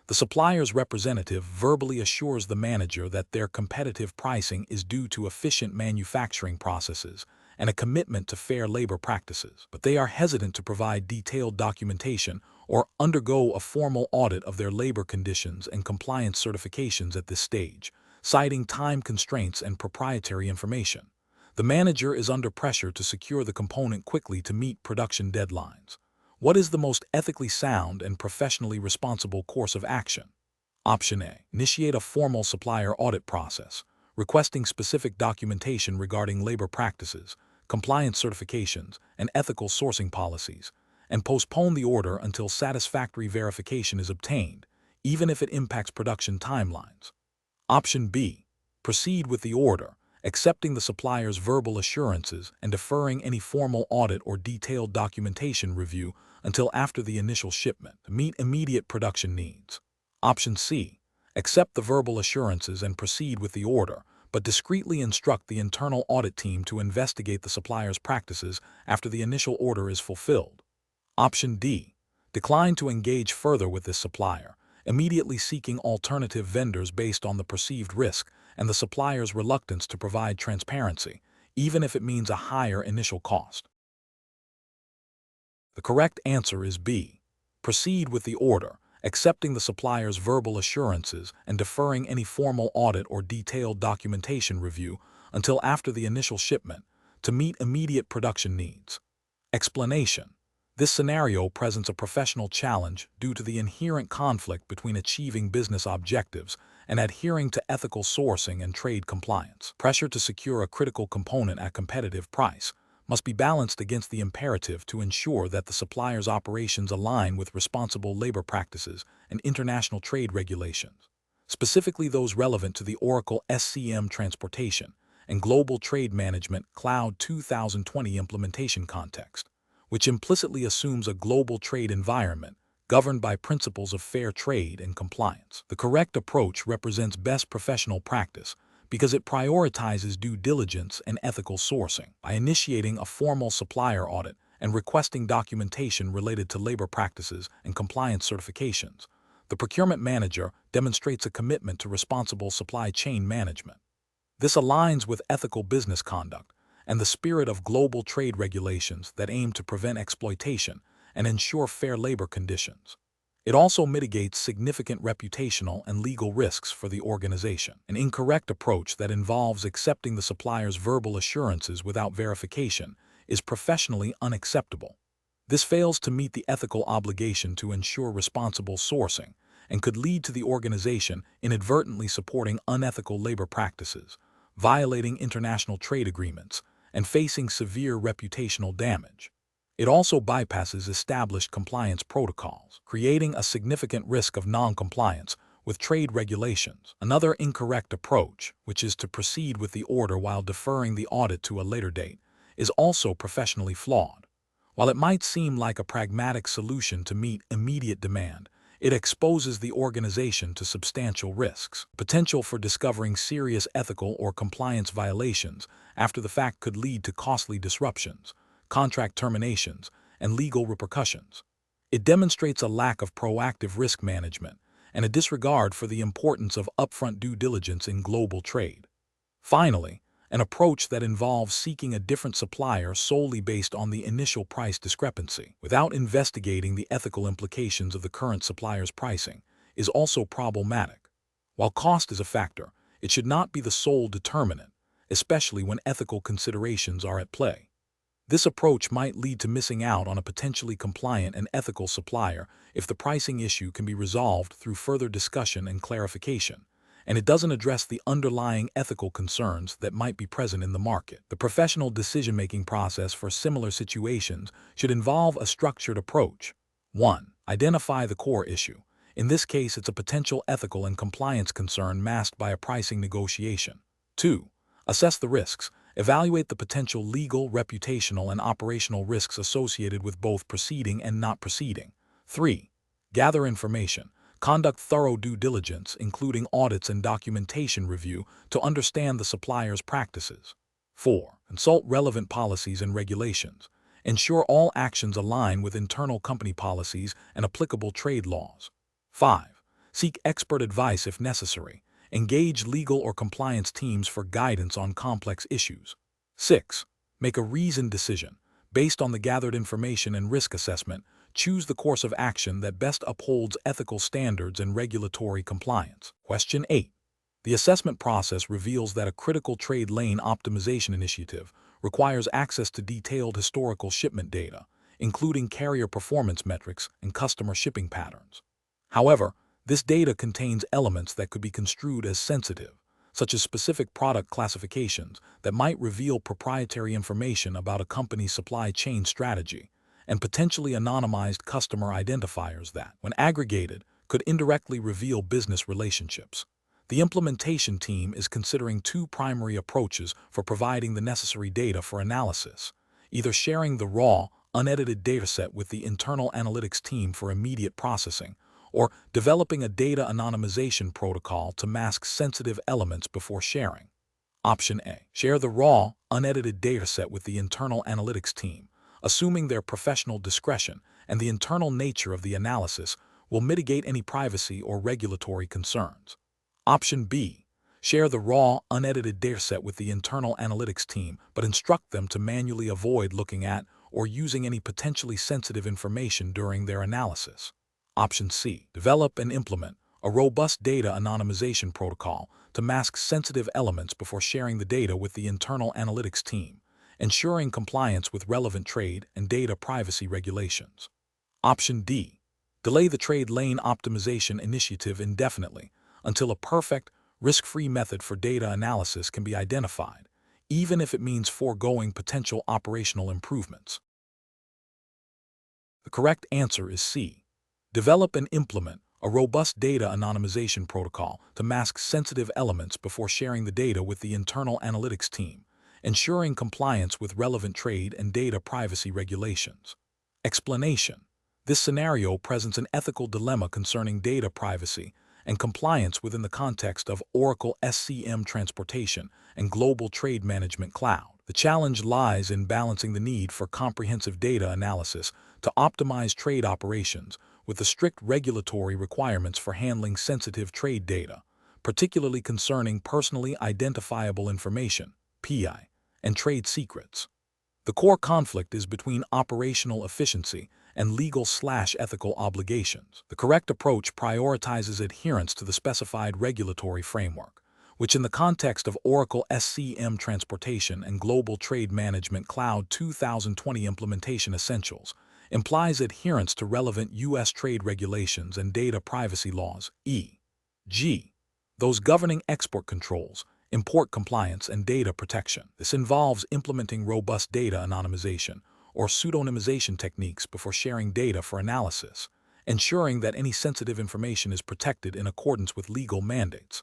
The supplier's representative verbally assures the manager that their competitive pricing is due to efficient manufacturing processes and a commitment to fair labor practices, but they are hesitant to provide detailed documentation or undergo a formal audit of their labor conditions and compliance certifications at this stage, citing time constraints and proprietary information. The manager is under pressure to secure the component quickly to meet production deadlines. What is the most ethically sound and professionally responsible course of action? Option A. Initiate a formal supplier audit process, requesting specific documentation regarding labor practices, compliance certifications, and ethical sourcing policies, and postpone the order until satisfactory verification is obtained, even if it impacts production timelines. Option B. Proceed with the order, accepting the supplier's verbal assurances and deferring any formal audit or detailed documentation review until after the initial shipment to meet immediate production needs. Option C. Accept the verbal assurances and proceed with the order, but discreetly instruct the internal audit team to investigate the supplier's practices after the initial order is fulfilled. Option D. Decline to engage further with this supplier, immediately seeking alternative vendors based on the perceived risk and the supplier's reluctance to provide transparency, even if it means a higher initial cost. The correct answer is B. Proceed with the order, accepting the supplier's verbal assurances and deferring any formal audit or detailed documentation review until after the initial shipment to meet immediate production needs. Explanation. This scenario presents a professional challenge due to the inherent conflict between achieving business objectives and adhering to ethical sourcing and trade compliance. Pressure to secure a critical component at competitive price must be balanced against the imperative to ensure that the supplier's operations align with responsible labor practices and international trade regulations, specifically those relevant to the Oracle SCM transportation and Global Trade Management Cloud 2020 implementation context, which implicitly assumes a global trade environment governed by principles of fair trade and compliance. The correct approach represents best professional practice because it prioritizes due diligence and ethical sourcing. By initiating a formal supplier audit and requesting documentation related to labor practices and compliance certifications, the procurement manager demonstrates a commitment to responsible supply chain management. This aligns with ethical business conduct and the spirit of global trade regulations that aim to prevent exploitation and ensure fair labor conditions. It also mitigates significant reputational and legal risks for the organization. An incorrect approach that involves accepting the supplier's verbal assurances without verification is professionally unacceptable. This fails to meet the ethical obligation to ensure responsible sourcing and could lead to the organization inadvertently supporting unethical labor practices, violating international trade agreements, and facing severe reputational damage. It also bypasses established compliance protocols, creating a significant risk of non-compliance with trade regulations. Another incorrect approach, which is to proceed with the order while deferring the audit to a later date, is also professionally flawed. While it might seem like a pragmatic solution to meet immediate demand, it exposes the organization to substantial risks. Potential for discovering serious ethical or compliance violations after the fact could lead to costly disruptions, contract terminations, and legal repercussions. It demonstrates a lack of proactive risk management and a disregard for the importance of upfront due diligence in global trade. Finally, an approach that involves seeking a different supplier solely based on the initial price discrepancy, without investigating the ethical implications of the current supplier's pricing, is also problematic. While cost is a factor, it should not be the sole determinant, especially when ethical considerations are at play. This approach might lead to missing out on a potentially compliant and ethical supplier if the pricing issue can be resolved through further discussion and clarification, and it doesn't address the underlying ethical concerns that might be present in the market. The professional decision-making process for similar situations should involve a structured approach. 1. Identify the core issue. In this case, it's a potential ethical and compliance concern masked by a pricing negotiation. 2. Assess the risks. Evaluate the potential legal, reputational, and operational risks associated with both proceeding and not proceeding. 3. Gather information. Conduct thorough due diligence, including audits and documentation review, to understand the supplier's practices. 4. Consult relevant policies and regulations. Ensure all actions align with internal company policies and applicable trade laws. 5. Seek expert advice if necessary. Engage legal or compliance teams for guidance on complex issues. 6. Make a reasoned decision. Based on the gathered information and risk assessment, choose the course of action that best upholds ethical standards and regulatory compliance. Question 8. The assessment process reveals that a critical trade lane optimization initiative requires access to detailed historical shipment data, including carrier performance metrics and customer shipping patterns. However, this data contains elements that could be construed as sensitive, such as specific product classifications that might reveal proprietary information about a company's supply chain strategy, and potentially anonymized customer identifiers that, when aggregated, could indirectly reveal business relationships. The implementation team is considering two primary approaches for providing the necessary data for analysis, either sharing the raw, unedited dataset with the internal analytics team for immediate processing, or developing a data anonymization protocol to mask sensitive elements before sharing. Option A. Share the raw, unedited dataset with the internal analytics team, assuming their professional discretion and the internal nature of the analysis will mitigate any privacy or regulatory concerns. Option B. Share the raw, unedited dataset with the internal analytics team, but instruct them to manually avoid looking at or using any potentially sensitive information during their analysis. Option C. Develop and implement a robust data anonymization protocol to mask sensitive elements before sharing the data with the internal analytics team, ensuring compliance with relevant trade and data privacy regulations. Option D. Delay the trade lane optimization initiative indefinitely until a perfect, risk-free method for data analysis can be identified, even if it means foregoing potential operational improvements. The correct answer is C. Develop and implement a robust data anonymization protocol to mask sensitive elements before sharing the data with the internal analytics team, ensuring compliance with relevant trade and data privacy regulations. Explanation. This scenario presents an ethical dilemma concerning data privacy and compliance within the context of Oracle SCM transportation and global trade management cloud. The challenge lies in balancing the need for comprehensive data analysis to optimize trade operations with the strict regulatory requirements for handling sensitive trade data, particularly concerning personally identifiable information, PI, and trade secrets. The core conflict is between operational efficiency and legal/ethical obligations. The correct approach prioritizes adherence to the specified regulatory framework, which in the context of Oracle SCM Transportation and Global Trade Management Cloud 2020 Implementation Essentials, implies adherence to relevant U.S. trade regulations and data privacy laws, e.g., those governing export controls, import compliance, and data protection. This involves implementing robust data anonymization or pseudonymization techniques before sharing data for analysis, ensuring that any sensitive information is protected in accordance with legal mandates.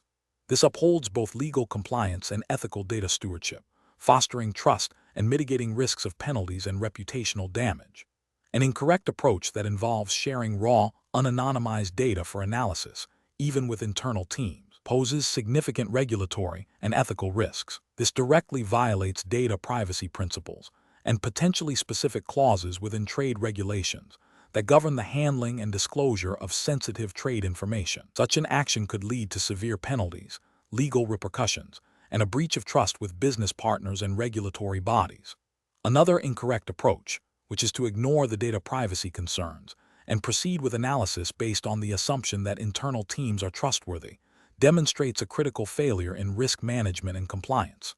This upholds both legal compliance and ethical data stewardship, fostering trust and mitigating risks of penalties and reputational damage. An incorrect approach that involves sharing raw, unanonymized data for analysis, even with internal teams, poses significant regulatory and ethical risks. This directly violates data privacy principles and potentially specific clauses within trade regulations that govern the handling and disclosure of sensitive trade information. Such an action could lead to severe penalties, legal repercussions, and a breach of trust with business partners and regulatory bodies. Another incorrect approach, which is to ignore the data privacy concerns and proceed with analysis based on the assumption that internal teams are trustworthy, demonstrates a critical failure in risk management and compliance.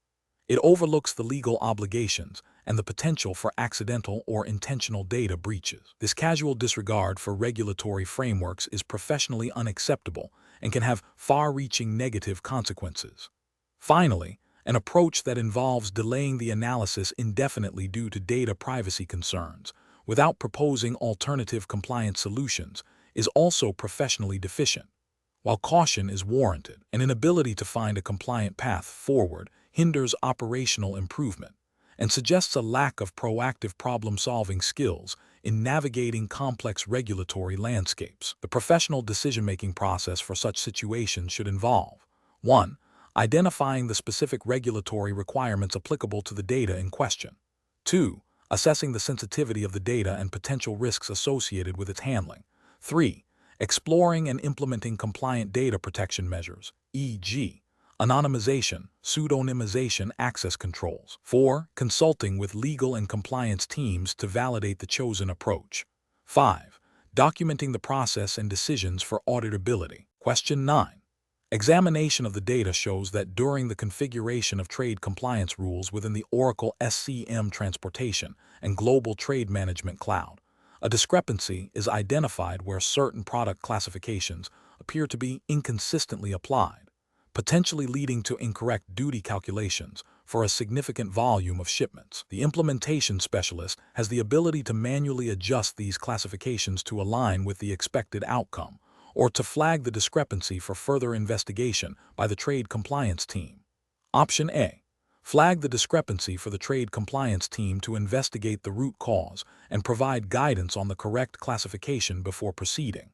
It overlooks the legal obligations and the potential for accidental or intentional data breaches. This casual disregard for regulatory frameworks is professionally unacceptable and can have far-reaching negative consequences. Finally, an approach that involves delaying the analysis indefinitely due to data privacy concerns without proposing alternative compliance solutions is also professionally deficient. While caution is warranted, an inability to find a compliant path forward hinders operational improvement and suggests a lack of proactive problem-solving skills in navigating complex regulatory landscapes. The professional decision-making process for such situations should involve 1. Identifying the specific regulatory requirements applicable to the data in question. 2. Assessing the sensitivity of the data and potential risks associated with its handling. 3. Exploring and implementing compliant data protection measures, e.g., anonymization, pseudonymization, access controls. 4. Consulting with legal and compliance teams to validate the chosen approach. 5. Documenting the process and decisions for auditability. Question 9. Examination of the data shows that during the configuration of trade compliance rules within the Oracle SCM Transportation and Global Trade Management Cloud, a discrepancy is identified where certain product classifications appear to be inconsistently applied, potentially leading to incorrect duty calculations for a significant volume of shipments. The implementation specialist has the ability to manually adjust these classifications to align with the expected outcome, or to flag the discrepancy for further investigation by the trade compliance team. Option A. Flag the discrepancy for the trade compliance team to investigate the root cause and provide guidance on the correct classification before proceeding.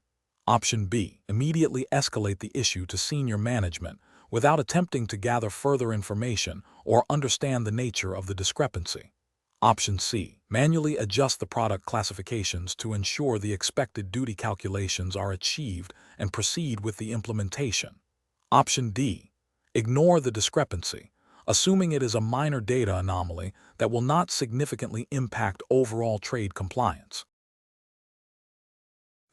Option B. Immediately escalate the issue to senior management without attempting to gather further information or understand the nature of the discrepancy. Option C. Manually adjust the product classifications to ensure the expected duty calculations are achieved and proceed with the implementation. Option D. Ignore the discrepancy, assuming it is a minor data anomaly that will not significantly impact overall trade compliance.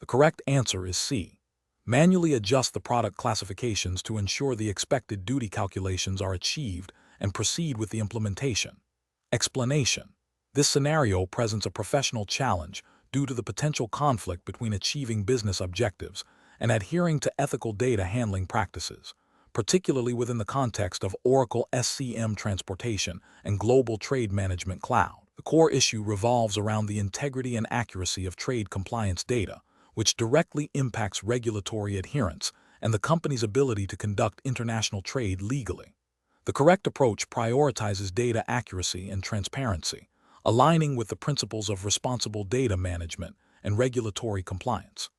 The correct answer is C. Manually adjust the product classifications to ensure the expected duty calculations are achieved and proceed with the implementation. Explanation. This scenario presents a professional challenge due to the potential conflict between achieving business objectives and adhering to ethical data handling practices, particularly within the context of Oracle SCM Transportation and Global Trade Management Cloud. The core issue revolves around the integrity and accuracy of trade compliance data, which directly impacts regulatory adherence and the company's ability to conduct international trade legally. The correct approach prioritizes data accuracy and transparency, aligning with the principles of responsible data management and regulatory compliance.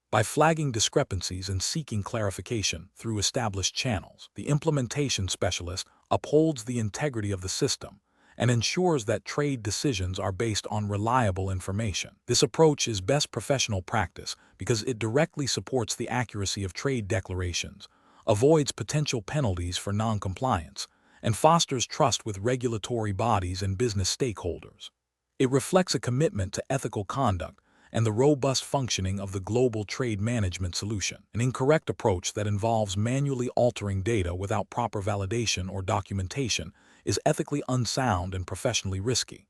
By flagging discrepancies and seeking clarification through established channels, the implementation specialist upholds the integrity of the system and ensures that trade decisions are based on reliable information. This approach is best professional practice because it directly supports the accuracy of trade declarations, avoids potential penalties for non-compliance, and fosters trust with regulatory bodies and business stakeholders. It reflects a commitment to ethical conduct and the robust functioning of the global trade management solution. An incorrect approach that involves manually altering data without proper validation or documentation is ethically unsound and professionally risky.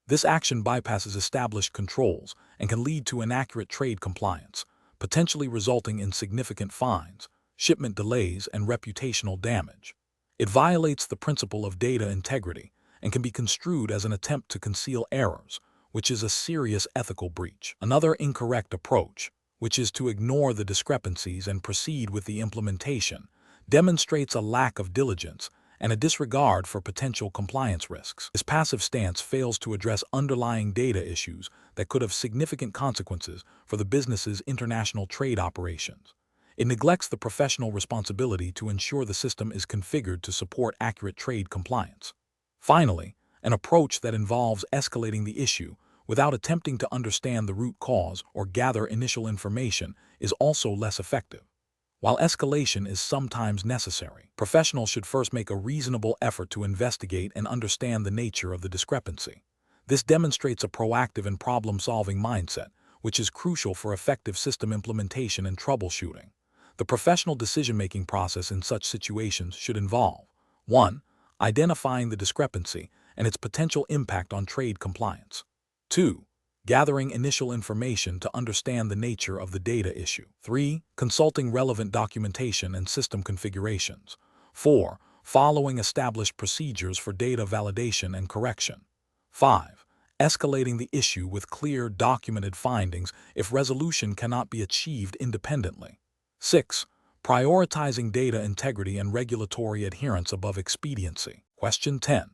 This action bypasses established controls and can lead to inaccurate trade compliance, potentially resulting in significant fines, shipment delays, and reputational damage. It violates the principle of data integrity and can be construed as an attempt to conceal errors, which is a serious ethical breach. Another incorrect approach, which is to ignore the discrepancies and proceed with the implementation, demonstrates a lack of diligence and a disregard for potential compliance risks. This passive stance fails to address underlying data issues that could have significant consequences for the business's international trade operations. It neglects the professional responsibility to ensure the system is configured to support accurate trade compliance. Finally, an approach that involves escalating the issue without attempting to understand the root cause or gather initial information is also less effective. While escalation is sometimes necessary, professionals should first make a reasonable effort to investigate and understand the nature of the discrepancy. This demonstrates a proactive and problem-solving mindset, which is crucial for effective system implementation and troubleshooting. The professional decision-making process in such situations should involve 1. Identifying the discrepancy and its potential impact on trade compliance. 2. Gathering initial information to understand the nature of the data issue. 3. Consulting relevant documentation and system configurations. 4. Following established procedures for data validation and correction. 5. Escalating the issue with clear, documented findings if resolution cannot be achieved independently. 6. Prioritizing data integrity and regulatory adherence above expediency. Question 10.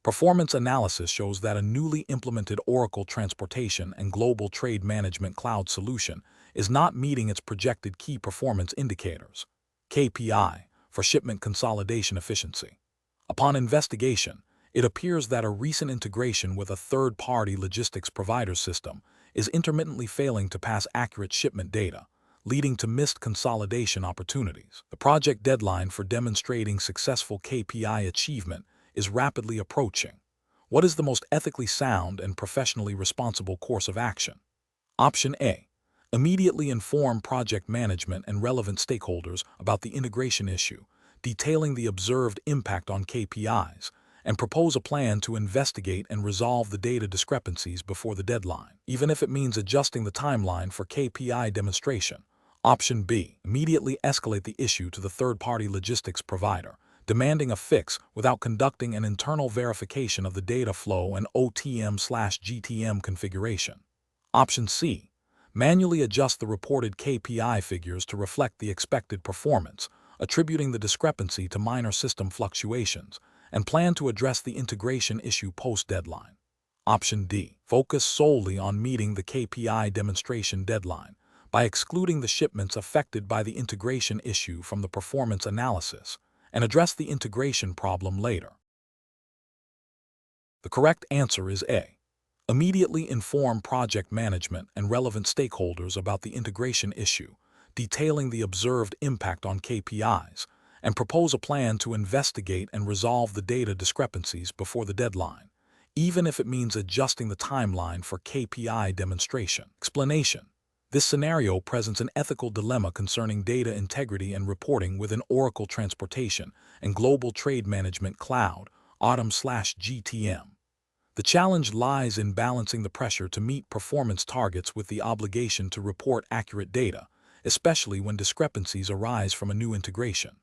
Performance analysis shows that a newly implemented Oracle Transportation and Global Trade Management Cloud solution is not meeting its projected key performance indicators, KPI, for shipment consolidation efficiency. Upon investigation, it appears that a recent integration with a third-party logistics provider system is intermittently failing to pass accurate shipment data, leading to missed consolidation opportunities. The project deadline for demonstrating successful KPI achievement is rapidly approaching. What is the most ethically sound and professionally responsible course of action? Option A. Immediately inform project management and relevant stakeholders about the integration issue, detailing the observed impact on KPIs, and propose a plan to investigate and resolve the data discrepancies before the deadline, even if it means adjusting the timeline for KPI demonstration. Option B. Immediately escalate the issue to the third-party logistics provider, demanding a fix without conducting an internal verification of the data flow and OTM/GTM configuration. Option C. Manually adjust the reported KPI figures to reflect the expected performance, attributing the discrepancy to minor system fluctuations, and plan to address the integration issue post-deadline. Option D. Focus solely on meeting the KPI demonstration deadline by excluding the shipments affected by the integration issue from the performance analysis, and address the integration problem later. The correct answer is A. Immediately inform project management and relevant stakeholders about the integration issue, detailing the observed impact on KPIs, and propose a plan to investigate and resolve the data discrepancies before the deadline, even if it means adjusting the timeline for KPI demonstration. Explanation. This scenario presents an ethical dilemma concerning data integrity and reporting within Oracle Transportation and Global Trade Management Cloud, OTM/GTM. The challenge lies in balancing the pressure to meet performance targets with the obligation to report accurate data, especially when discrepancies arise from a new integration.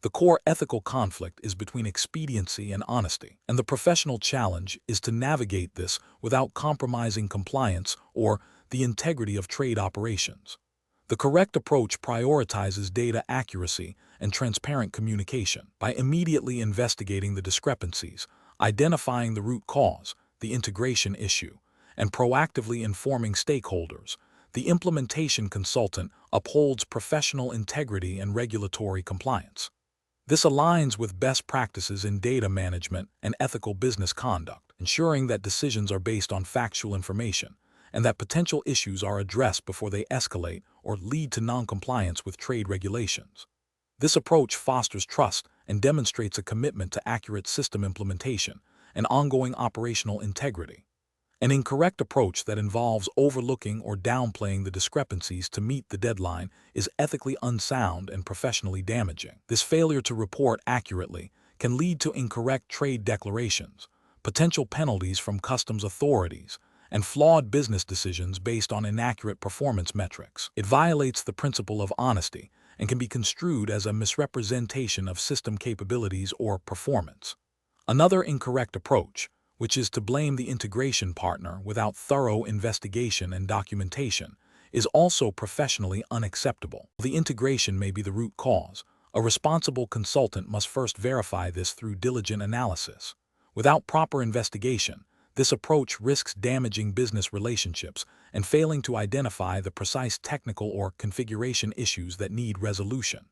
The core ethical conflict is between expediency and honesty, and the professional challenge is to navigate this without compromising compliance or the integrity of trade operations. The correct approach prioritizes data accuracy and transparent communication by immediately investigating the discrepancies, identifying the root cause, the integration issue, and proactively informing stakeholders. The implementation consultant upholds professional integrity and regulatory compliance. This aligns with best practices in data management and ethical business conduct, ensuring that decisions are based on factual information and that potential issues are addressed before they escalate or lead to non-compliance with trade regulations. This approach fosters trust and demonstrates a commitment to accurate system implementation and ongoing operational integrity. An incorrect approach that involves overlooking or downplaying the discrepancies to meet the deadline is ethically unsound and professionally damaging. This failure to report accurately can lead to incorrect trade declarations, potential penalties from customs authorities, and flawed business decisions based on inaccurate performance metrics. It violates the principle of honesty and can be construed as a misrepresentation of system capabilities or performance. Another incorrect approach, which is to blame the integration partner without thorough investigation and documentation, is also professionally unacceptable. The integration may be the root cause. A responsible consultant must first verify this through diligent analysis. Without proper investigation, this approach risks damaging business relationships and failing to identify the precise technical or configuration issues that need resolution.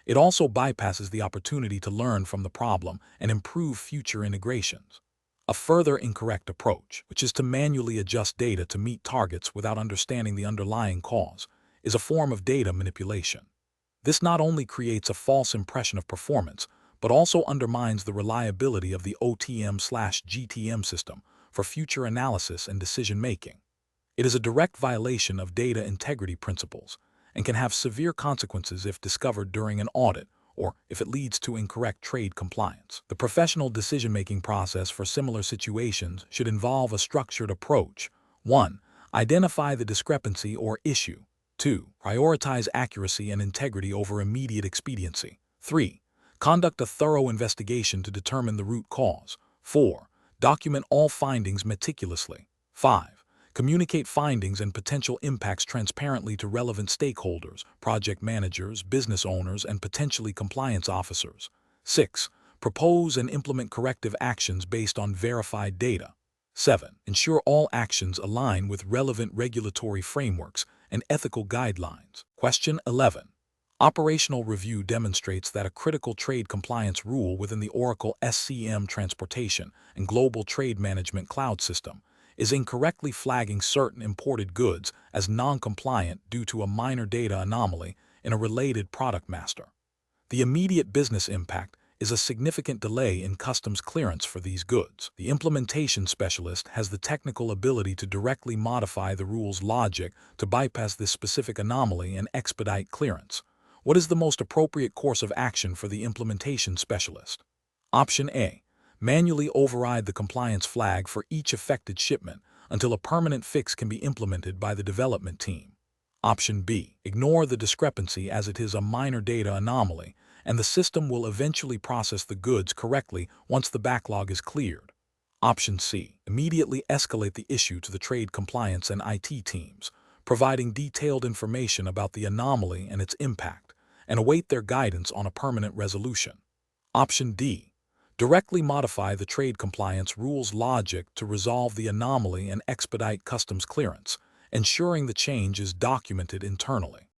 It also bypasses the opportunity to learn from the problem and improve future integrations. A further incorrect approach, which is to manually adjust data to meet targets without understanding the underlying cause, is a form of data manipulation. This not only creates a false impression of performance, but also undermines the reliability of the OTM/GTM system for future analysis and decision-making. It is a direct violation of data integrity principles and can have severe consequences if discovered during an audit or if it leads to incorrect trade compliance. The professional decision-making process for similar situations should involve a structured approach. 1. Identify the discrepancy or issue. 2. Prioritize accuracy and integrity over immediate expediency. 3. Conduct a thorough investigation to determine the root cause. 4. Document all findings meticulously. 5. Communicate findings and potential impacts transparently to relevant stakeholders, project managers, business owners, and potentially compliance officers. 6. Propose and implement corrective actions based on verified data. 7. Ensure all actions align with relevant regulatory frameworks and ethical guidelines. Question 11. Operational review demonstrates that a critical trade compliance rule within the Oracle SCM transportation and global trade management cloud system is incorrectly flagging certain imported goods as non-compliant due to a minor data anomaly in a related product master. The immediate business impact is a significant delay in customs clearance for these goods. The implementation specialist has the technical ability to directly modify the rule's logic to bypass this specific anomaly and expedite clearance. What is the most appropriate course of action for the implementation specialist? Option A. Manually override the compliance flag for each affected shipment until a permanent fix can be implemented by the development team. Option B. Ignore the discrepancy as it is a minor data anomaly, and the system will eventually process the goods correctly once the backlog is cleared. Option C. Immediately escalate the issue to the trade compliance and IT teams, providing detailed information about the anomaly and its impact, and await their guidance on a permanent resolution. Option D. Directly modify the trade compliance rules logic to resolve the anomaly and expedite customs clearance, ensuring the change is documented internally.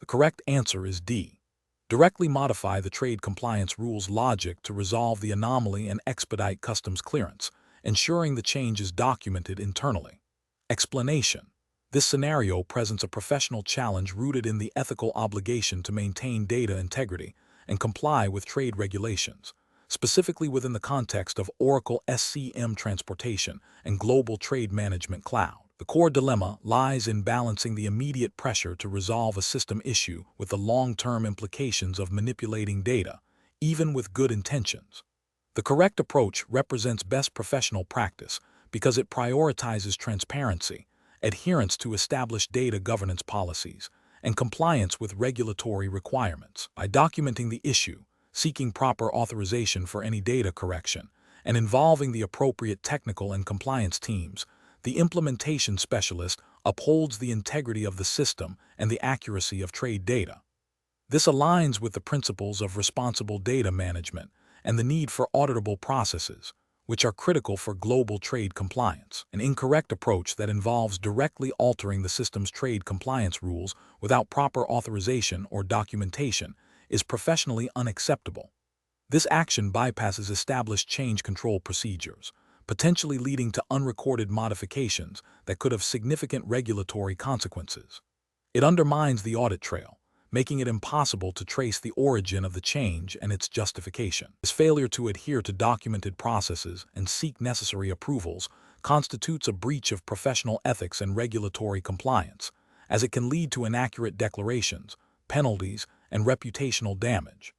The correct answer is D. Directly modify the trade compliance rules logic to resolve the anomaly and expedite customs clearance, ensuring the change is documented internally. Explanation. This scenario presents a professional challenge rooted in the ethical obligation to maintain data integrity and comply with trade regulations, specifically within the context of Oracle SCM transportation and global trade management cloud. The core dilemma lies in balancing the immediate pressure to resolve a system issue with the long-term implications of manipulating data, even with good intentions. The correct approach represents best professional practice because it prioritizes transparency, adherence to established data governance policies, and compliance with regulatory requirements. By documenting the issue, seeking proper authorization for any data correction, and involving the appropriate technical and compliance teams, the implementation specialist upholds the integrity of the system and the accuracy of trade data. This aligns with the principles of responsible data management and the need for auditable processes, which are critical for global trade compliance. An incorrect approach that involves directly altering the system's trade compliance rules without proper authorization or documentation is professionally unacceptable. This action bypasses established change control procedures, potentially leading to unrecorded modifications that could have significant regulatory consequences. It undermines the audit trail, making it impossible to trace the origin of the change and its justification. This failure to adhere to documented processes and seek necessary approvals constitutes a breach of professional ethics and regulatory compliance, as it can lead to inaccurate declarations, penalties, and reputational damage.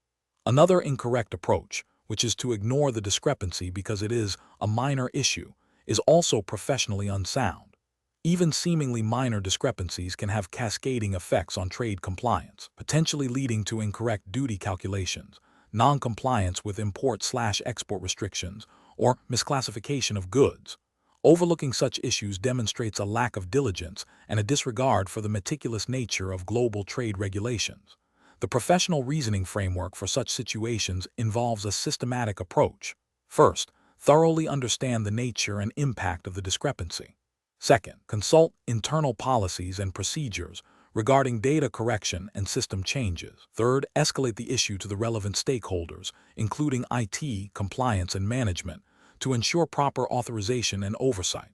Another incorrect approach, which is to ignore the discrepancy because it is a minor issue, is also professionally unsound. Even seemingly minor discrepancies can have cascading effects on trade compliance, potentially leading to incorrect duty calculations, non-compliance with import/export restrictions, or misclassification of goods. Overlooking such issues demonstrates a lack of diligence and a disregard for the meticulous nature of global trade regulations. The professional reasoning framework for such situations involves a systematic approach. First, thoroughly understand the nature and impact of the discrepancy. Second, consult internal policies and procedures regarding data correction and system changes. Third, escalate the issue to the relevant stakeholders, including IT, compliance, and management, to ensure proper authorization and oversight.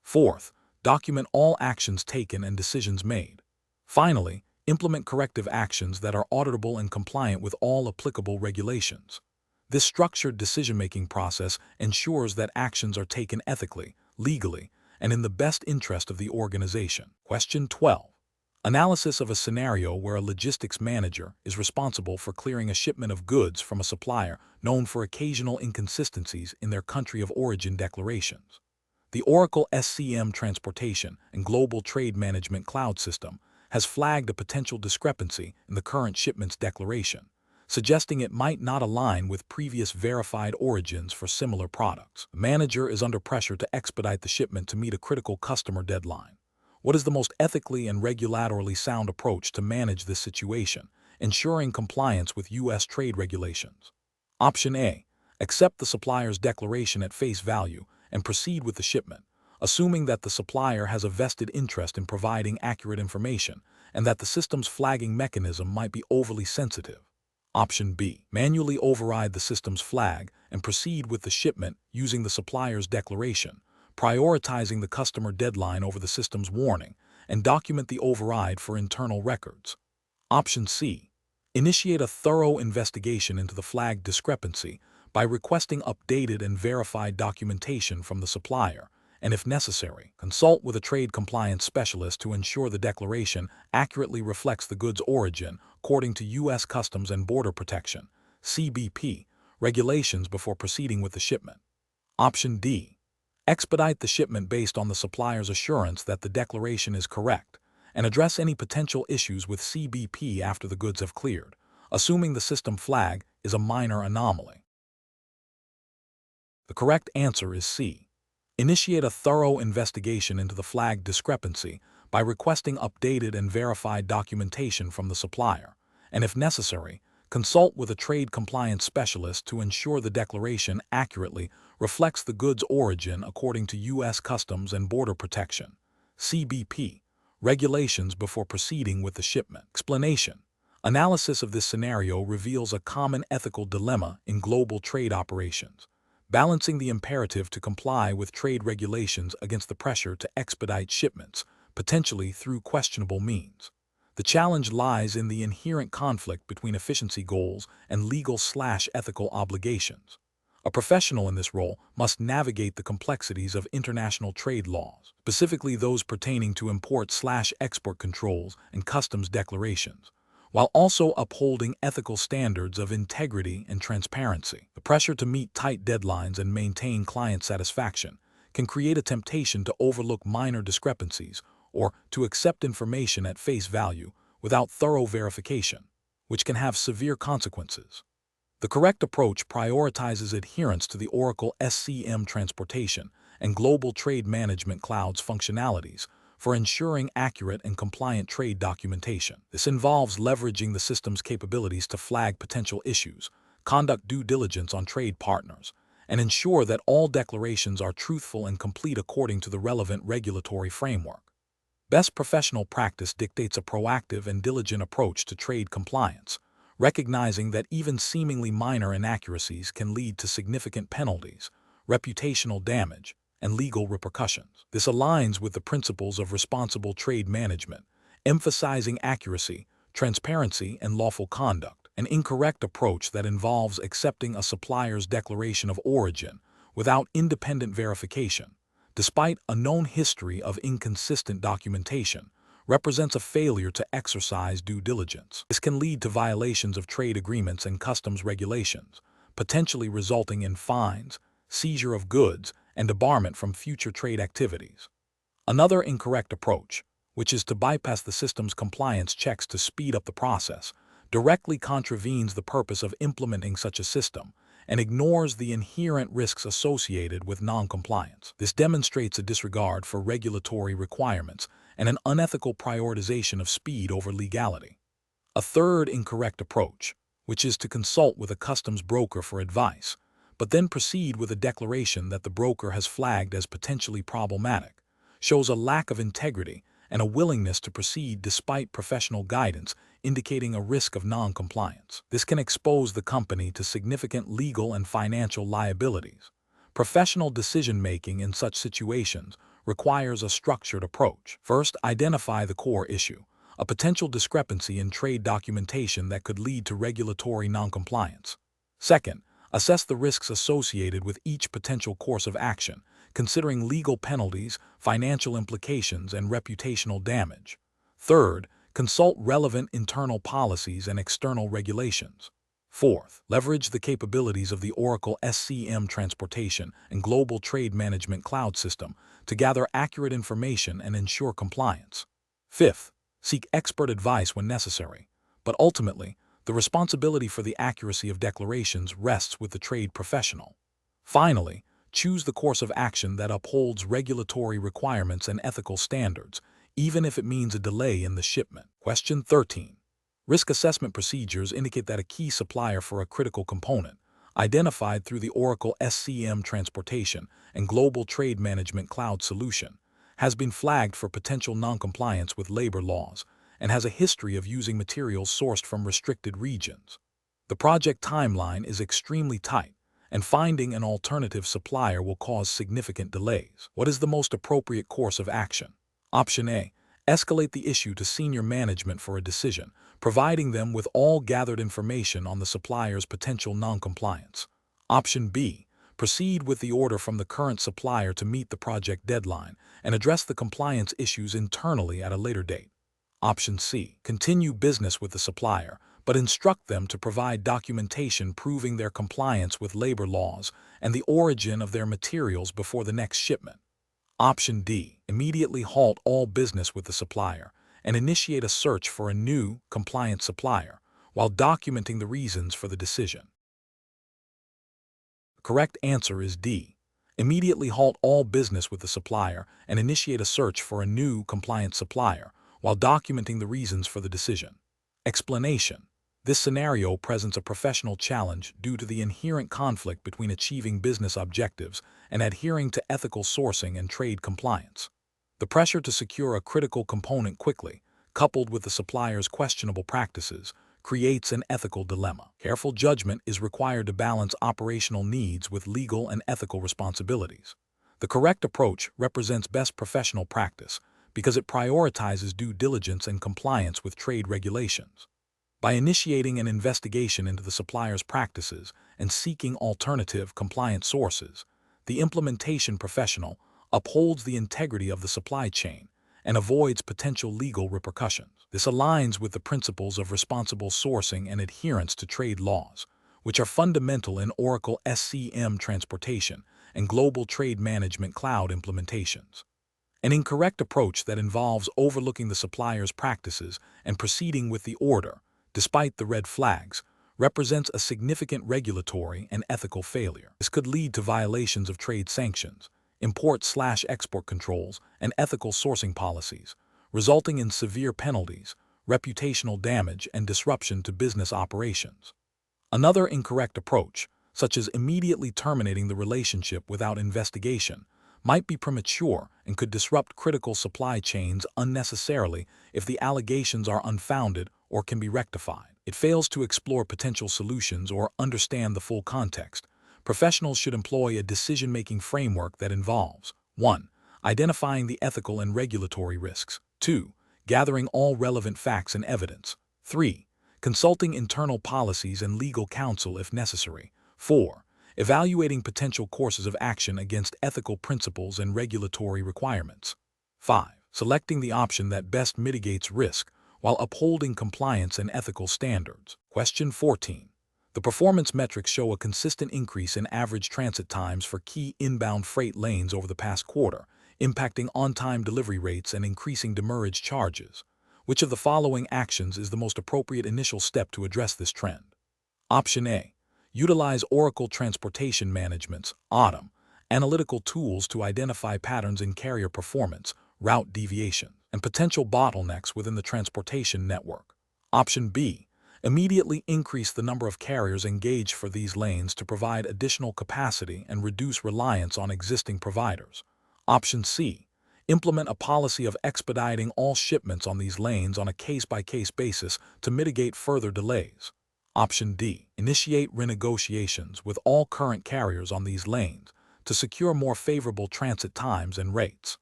Fourth, document all actions taken and decisions made. Finally, implement corrective actions that are auditable and compliant with all applicable regulations. This structured decision-making process ensures that actions are taken ethically, legally, and in the best interest of the organization. Question 12. Analysis of a scenario where a logistics manager is responsible for clearing a shipment of goods from a supplier known for occasional inconsistencies in their country of origin declarations. The Oracle SCM Transportation and Global Trade Management Cloud System has flagged a potential discrepancy in the current shipment's declaration, suggesting it might not align with previous verified origins for similar products. The manager is under pressure to expedite the shipment to meet a critical customer deadline. What is the most ethically and regulatorily sound approach to manage this situation, ensuring compliance with U.S. trade regulations? Option A. Accept the supplier's declaration at face value and proceed with the shipment, assuming that the supplier has a vested interest in providing accurate information and that the system's flagging mechanism might be overly sensitive. Option B. Manually override the system's flag and proceed with the shipment using the supplier's declaration, prioritizing the customer deadline over the system's warning, and document the override for internal records. Option C. Initiate a thorough investigation into the flagged discrepancy by requesting updated and verified documentation from the supplier, and if necessary, consult with a trade compliance specialist to ensure the declaration accurately reflects the goods' origin according to U.S. Customs and Border Protection (CBP) regulations before proceeding with the shipment. Option D. Expedite the shipment based on the supplier's assurance that the declaration is correct, and address any potential issues with CBP after the goods have cleared, assuming the system flag is a minor anomaly. The correct answer is C. Initiate a thorough investigation into the flagged discrepancy by requesting updated and verified documentation from the supplier, and if necessary, consult with a trade compliance specialist to ensure the declaration accurately reflects the goods' origin according to U.S. Customs and Border Protection (CBP) regulations before proceeding with the shipment. Explanation. Analysis of this scenario reveals a common ethical dilemma in global trade operations, balancing the imperative to comply with trade regulations against the pressure to expedite shipments, potentially through questionable means. The challenge lies in the inherent conflict between efficiency goals and legal/ethical obligations. A professional in this role must navigate the complexities of international trade laws, specifically those pertaining to import/export controls and customs declarations, while also upholding ethical standards of integrity and transparency. The pressure to meet tight deadlines and maintain client satisfaction can create a temptation to overlook minor discrepancies or to accept information at face value without thorough verification, which can have severe consequences. The correct approach prioritizes adherence to the Oracle SCM Transportation and Global Trade Management Cloud's functionalities for ensuring accurate and compliant trade documentation. This involves leveraging the system's capabilities to flag potential issues, conduct due diligence on trade partners, and ensure that all declarations are truthful and complete according to the relevant regulatory framework. Best professional practice dictates a proactive and diligent approach to trade compliance, recognizing that even seemingly minor inaccuracies can lead to significant penalties, reputational damage, and legal repercussions. This aligns with the principles of responsible trade management, emphasizing accuracy, transparency, and lawful conduct. An incorrect approach that involves accepting a supplier's declaration of origin without independent verification, despite a known history of inconsistent documentation, represents a failure to exercise due diligence. This can lead to violations of trade agreements and customs regulations, potentially resulting in fines, seizure of goods, and debarment from future trade activities. Another incorrect approach, which is to bypass the system's compliance checks to speed up the process, directly contravenes the purpose of implementing such a system and ignores the inherent risks associated with non-compliance. This demonstrates a disregard for regulatory requirements and an unethical prioritization of speed over legality. A third incorrect approach, which is to consult with a customs broker for advice, but then proceed with a declaration that the broker has flagged as potentially problematic, shows a lack of integrity and a willingness to proceed despite professional guidance, indicating a risk of non-compliance. This can expose the company to significant legal and financial liabilities. Professional decision-making in such situations requires a structured approach. First, identify the core issue, a potential discrepancy in trade documentation that could lead to regulatory non-compliance. Second, assess the risks associated with each potential course of action, considering legal penalties, financial implications, and reputational damage. Third, consult relevant internal policies and external regulations. Fourth, leverage the capabilities of the Oracle SCM transportation and global trade management cloud system to gather accurate information and ensure compliance. Fifth, seek expert advice when necessary, but ultimately, the responsibility for the accuracy of declarations rests with the trade professional. Finally, choose the course of action that upholds regulatory requirements and ethical standards, even if it means a delay in the shipment. Question 13. Risk assessment procedures indicate that a key supplier for a critical component, identified through the Oracle SCM transportation and global trade management cloud solution, has been flagged for potential noncompliance with labor laws and has a history of using materials sourced from restricted regions. The project timeline is extremely tight, and finding an alternative supplier will cause significant delays. What is the most appropriate course of action? Option A. Escalate the issue to senior management for a decision, providing them with all gathered information on the supplier's potential noncompliance. Option B. Proceed with the order from the current supplier to meet the project deadline and address the compliance issues internally at a later date. Option C. Continue business with the supplier, but instruct them to provide documentation proving their compliance with labor laws and the origin of their materials before the next shipment. Option D. Immediately halt all business with the supplier and initiate a search for a new, compliant supplier while documenting the reasons for the decision. The correct answer is D. Immediately halt all business with the supplier and initiate a search for a new, compliant supplier while documenting the reasons for the decision. Explanation. This scenario presents a professional challenge due to the inherent conflict between achieving business objectives and adhering to ethical sourcing and trade compliance. The pressure to secure a critical component quickly, coupled with the supplier's questionable practices, creates an ethical dilemma. Careful judgment is required to balance operational needs with legal and ethical responsibilities. The correct approach represents best professional practice because it prioritizes due diligence and compliance with trade regulations. By initiating an investigation into the supplier's practices and seeking alternative compliant sources, the implementation professional upholds the integrity of the supply chain and avoids potential legal repercussions. This aligns with the principles of responsible sourcing and adherence to trade laws, which are fundamental in Oracle SCM transportation and global trade management cloud implementations. An incorrect approach that involves overlooking the supplier's practices and proceeding with the order, despite the red flags, represents a significant regulatory and ethical failure. This could lead to violations of trade sanctions, import/export controls, and ethical sourcing policies, resulting in severe penalties, reputational damage, and disruption to business operations. Another incorrect approach, such as immediately terminating the relationship without investigation, might be premature and could disrupt critical supply chains unnecessarily if the allegations are unfounded or can be rectified. It fails to explore potential solutions or understand the full context. Professionals should employ a decision-making framework that involves 1. Identifying the ethical and regulatory risks. 2. Gathering all relevant facts and evidence. 3. Consulting internal policies and legal counsel if necessary. 4. Evaluating potential courses of action against ethical principles and regulatory requirements. 5. Selecting the option that best mitigates risk while upholding compliance and ethical standards. Question 14. The performance metrics show a consistent increase in average transit times for key inbound freight lanes over the past quarter, impacting on-time delivery rates and increasing demurrage charges. Which of the following actions is the most appropriate initial step to address this trend? Option A. Utilize Oracle Transportation Management's (AuTM) analytical tools to identify patterns in carrier performance, route deviation, and potential bottlenecks within the transportation network. Option B. Immediately increase the number of carriers engaged for these lanes to provide additional capacity and reduce reliance on existing providers. Option C. Implement a policy of expediting all shipments on these lanes on a case-by-case basis to mitigate further delays. Option D. Initiate renegotiations with all current carriers on these lanes to secure more favorable transit times and rates.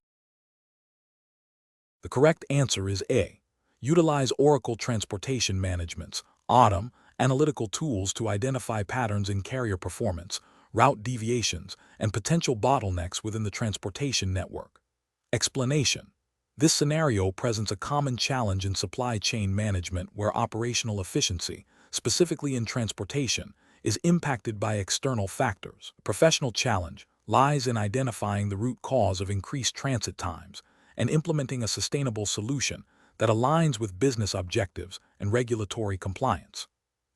The correct answer is A. Utilize Oracle Transportation Management's (AuTM) analytical tools to identify patterns in carrier performance, route deviations, and potential bottlenecks within the transportation network. Explanation. This scenario presents a common challenge in supply chain management where operational efficiency, specifically in transportation, is impacted by external factors. The professional challenge lies in identifying the root cause of increased transit times and implementing a sustainable solution that aligns with business objectives and regulatory compliance.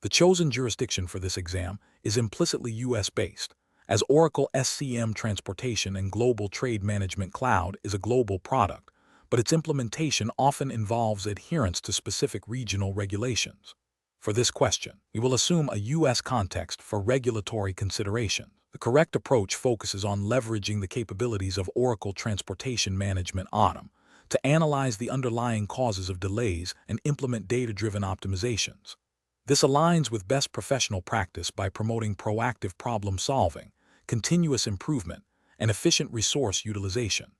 The chosen jurisdiction for this exam is implicitly U.S.-based, as Oracle SCM Transportation and Global Trade Management Cloud is a global product, but its implementation often involves adherence to specific regional regulations. For this question, we will assume a U.S. context for regulatory consideration. The correct approach focuses on leveraging the capabilities of Oracle Transportation Management (AuTM) to analyze the underlying causes of delays and implement data-driven optimizations. This aligns with best professional practice by promoting proactive problem-solving, continuous improvement, and efficient resource utilization.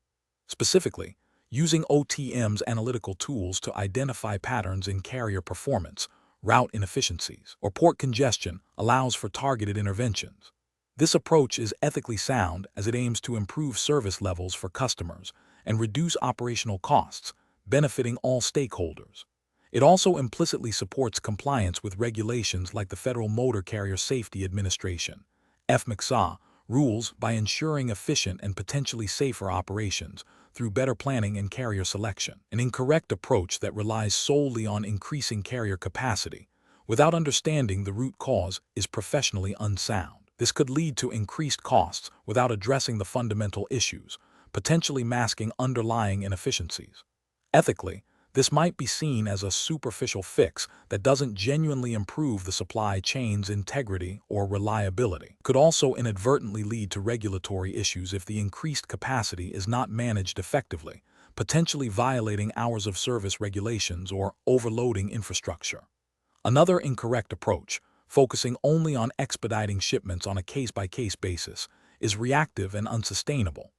Specifically, using OTM's analytical tools to identify patterns in carrier performance, route inefficiencies, or port congestion allows for targeted interventions. This approach is ethically sound as it aims to improve service levels for customers and reduce operational costs, benefiting all stakeholders. It also implicitly supports compliance with regulations like the Federal Motor Carrier Safety Administration (FMCSA) rules by ensuring efficient and potentially safer operations through better planning and carrier selection. An incorrect approach that relies solely on increasing carrier capacity without understanding the root cause is professionally unsound. This could lead to increased costs without addressing the fundamental issues, potentially masking underlying inefficiencies. Ethically, this might be seen as a superficial fix that doesn't genuinely improve the supply chain's integrity or reliability. It could also inadvertently lead to regulatory issues if the increased capacity is not managed effectively, potentially violating hours of service regulations or overloading infrastructure. Another incorrect approach, focusing only on expediting shipments on a case-by-case basis, is reactive and unsustainable.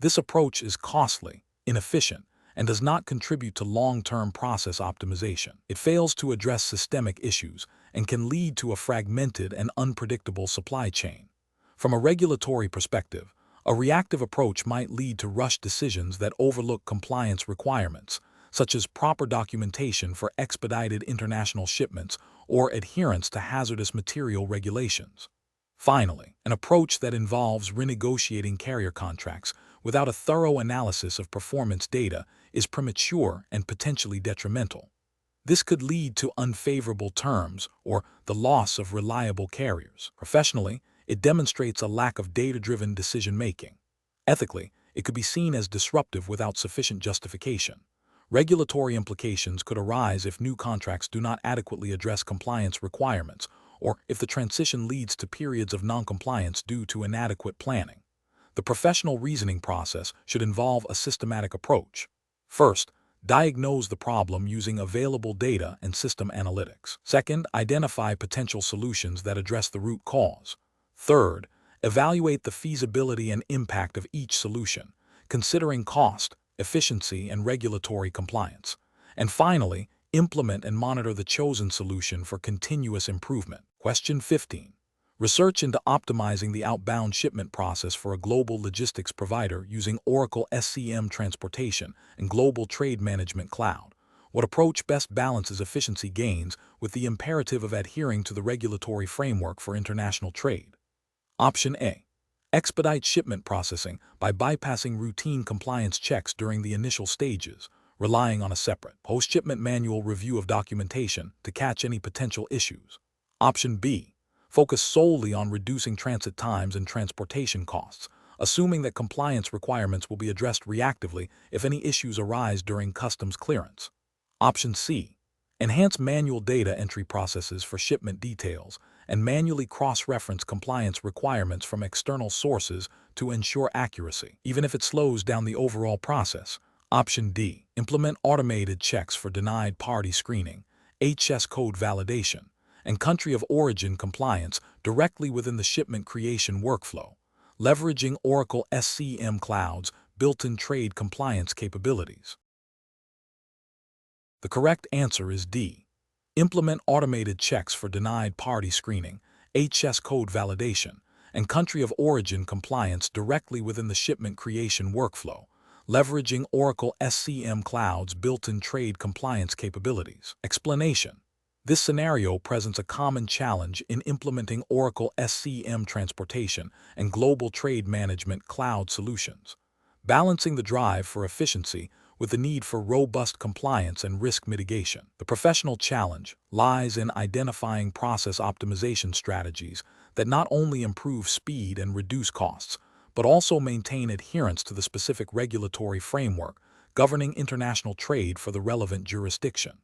This approach is costly, inefficient, and does not contribute to long-term process optimization. It fails to address systemic issues and can lead to a fragmented and unpredictable supply chain. From a regulatory perspective, a reactive approach might lead to rushed decisions that overlook compliance requirements, such as proper documentation for expedited international shipments or adherence to hazardous material regulations. Finally, an approach that involves renegotiating carrier contracts without a thorough analysis of performance data is premature and potentially detrimental. This could lead to unfavorable terms or the loss of reliable carriers. Professionally, it demonstrates a lack of data-driven decision-making. Ethically, it could be seen as disruptive without sufficient justification. Regulatory implications could arise if new contracts do not adequately address compliance requirements or if the transition leads to periods of noncompliance due to inadequate planning. The professional reasoning process should involve a systematic approach. First, diagnose the problem using available data and system analytics. Second, identify potential solutions that address the root cause. Third, evaluate the feasibility and impact of each solution, considering cost, efficiency, and regulatory compliance. And finally, Implement and monitor the chosen solution for continuous improvement. Question 15. Research into optimizing the outbound shipment process for a global logistics provider using Oracle SCM transportation and Global Trade Management Cloud. What approach best balances efficiency gains with the imperative of adhering to the regulatory framework for international trade? Option A. Expedite shipment processing by bypassing routine compliance checks during the initial stages, relying on a separate post-shipment manual review of documentation to catch any potential issues. Option B. Focus solely on reducing transit times and transportation costs, assuming that compliance requirements will be addressed reactively if any issues arise during customs clearance. Option C. Enhance manual data entry processes for shipment details and manually cross-reference compliance requirements from external sources to ensure accuracy, even if it slows down the overall process. Option D. Implement automated checks for denied party screening, HS code validation, and country of origin compliance directly within the shipment creation workflow, leveraging Oracle SCM Cloud's built-in trade compliance capabilities. The correct answer is D. Implement automated checks for denied party screening, HS code validation, and country of origin compliance directly within the shipment creation workflow, leveraging Oracle SCM Cloud's built-in trade compliance capabilities. Explanation. This scenario presents a common challenge in implementing Oracle SCM transportation and global trade management cloud solutions, balancing the drive for efficiency with the need for robust compliance and risk mitigation. The professional challenge lies in identifying process optimization strategies that not only improve speed and reduce costs, but also maintain adherence to the specific regulatory framework governing international trade for the relevant jurisdiction.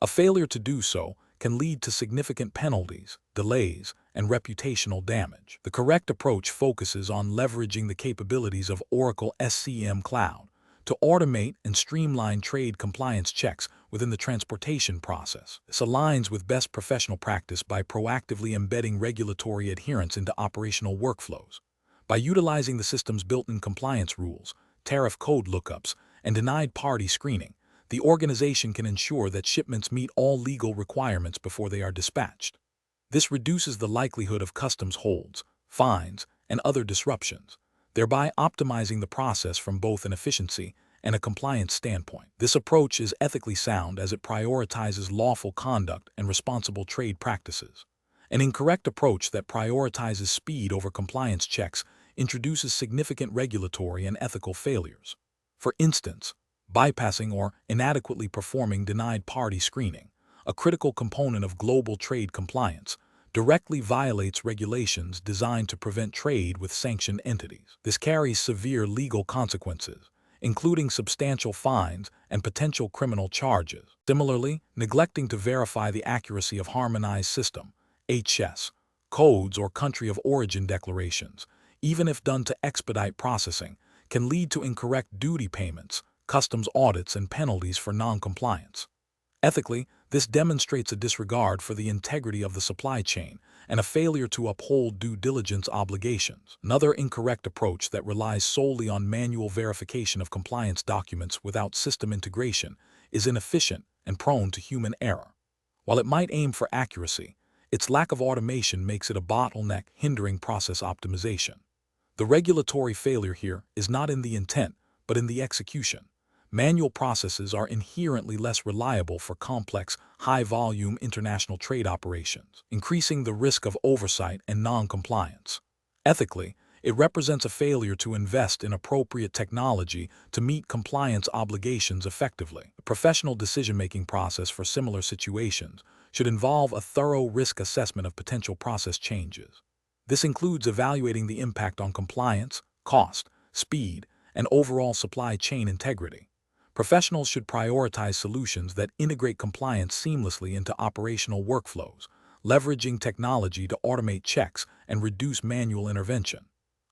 A failure to do so can lead to significant penalties, delays, and reputational damage. The correct approach focuses on leveraging the capabilities of Oracle SCM Cloud to automate and streamline trade compliance checks within the transportation process. This aligns with best professional practice by proactively embedding regulatory adherence into operational workflows. By utilizing the system's built-in compliance rules, tariff code lookups, and denied party screening, the organization can ensure that shipments meet all legal requirements before they are dispatched. This reduces the likelihood of customs holds, fines, and other disruptions, thereby optimizing the process from both an efficiency and a compliance standpoint. This approach is ethically sound as it prioritizes lawful conduct and responsible trade practices. An incorrect approach that prioritizes speed over compliance checks introduces significant regulatory and ethical failures. For instance, bypassing or inadequately performing denied party screening, a critical component of global trade compliance, directly violates regulations designed to prevent trade with sanctioned entities. This carries severe legal consequences, including substantial fines and potential criminal charges. Similarly, neglecting to verify the accuracy of harmonized system, HS, codes or country of origin declarations, even if done to expedite processing, can lead to incorrect duty payments, customs audits, and penalties for non-compliance. Ethically, this demonstrates a disregard for the integrity of the supply chain and a failure to uphold due diligence obligations. Another incorrect approach that relies solely on manual verification of compliance documents without system integration is inefficient and prone to human error. While it might aim for accuracy, its lack of automation makes it a bottleneck hindering process optimization. The regulatory failure here is not in the intent, but in the execution. Manual processes are inherently less reliable for complex, high-volume international trade operations, increasing the risk of oversight and non-compliance. Ethically, it represents a failure to invest in appropriate technology to meet compliance obligations effectively. The professional decision-making process for similar situations should involve a thorough risk assessment of potential process changes. This includes evaluating the impact on compliance, cost, speed, and overall supply chain integrity. Professionals should prioritize solutions that integrate compliance seamlessly into operational workflows, leveraging technology to automate checks and reduce manual intervention.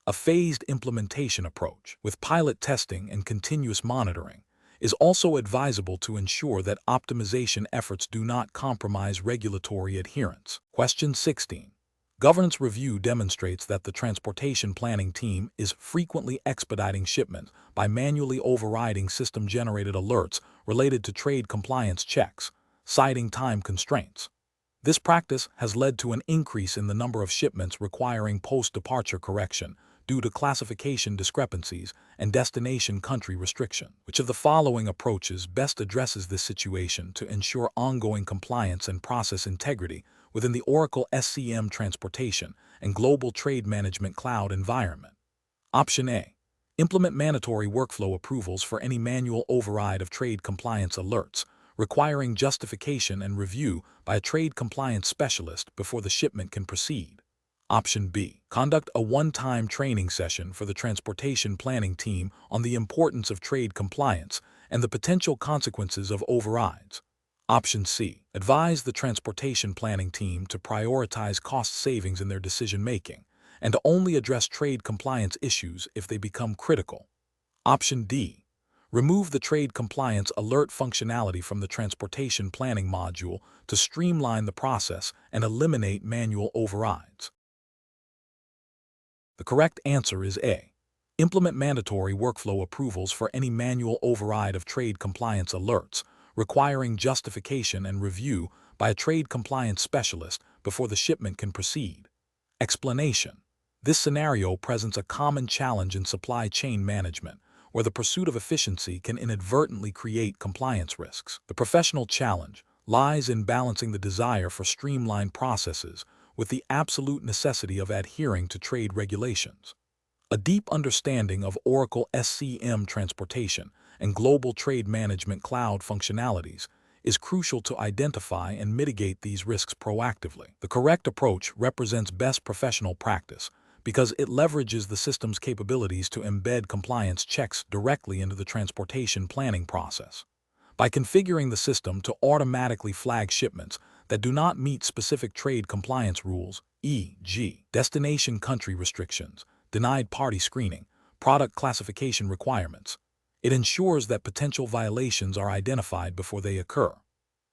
A phased implementation approach, with pilot testing and continuous monitoring, is also advisable to ensure that optimization efforts do not compromise regulatory adherence. Question 16. Governance review demonstrates that the transportation planning team is frequently expediting shipments by manually overriding system-generated alerts related to trade compliance checks, citing time constraints. This practice has led to an increase in the number of shipments requiring post-departure correction due to classification discrepancies and destination country restriction. Which of the following approaches best addresses this situation to ensure ongoing compliance and process integrity within the Oracle SCM transportation and global trade management cloud environment? Option A. Implement mandatory workflow approvals for any manual override of trade compliance alerts, requiring justification and review by a trade compliance specialist before the shipment can proceed. Option B. Conduct a one-time training session for the transportation planning team on the importance of trade compliance and the potential consequences of overrides. Option C. Advise the transportation planning team to prioritize cost savings in their decision-making and to only address trade compliance issues if they become critical. Option D. Remove the trade compliance alert functionality from the transportation planning module to streamline the process and eliminate manual overrides. The correct answer is A. Implement mandatory workflow approvals for any manual override of trade compliance alerts, requiring justification and review by a trade compliance specialist before the shipment can proceed. Explanation. This scenario presents a common challenge in supply chain management, where the pursuit of efficiency can inadvertently create compliance risks. The professional challenge lies in balancing the desire for streamlined processes with the absolute necessity of adhering to trade regulations. A deep understanding of Oracle SCM transportation and global trade management cloud functionalities is crucial to identify and mitigate these risks proactively. The correct approach represents best professional practice because it leverages the system's capabilities to embed compliance checks directly into the transportation planning process. By configuring the system to automatically flag shipments that do not meet specific trade compliance rules, e.g., destination country restrictions, denied party screening, product classification requirements, it ensures that potential violations are identified before they occur.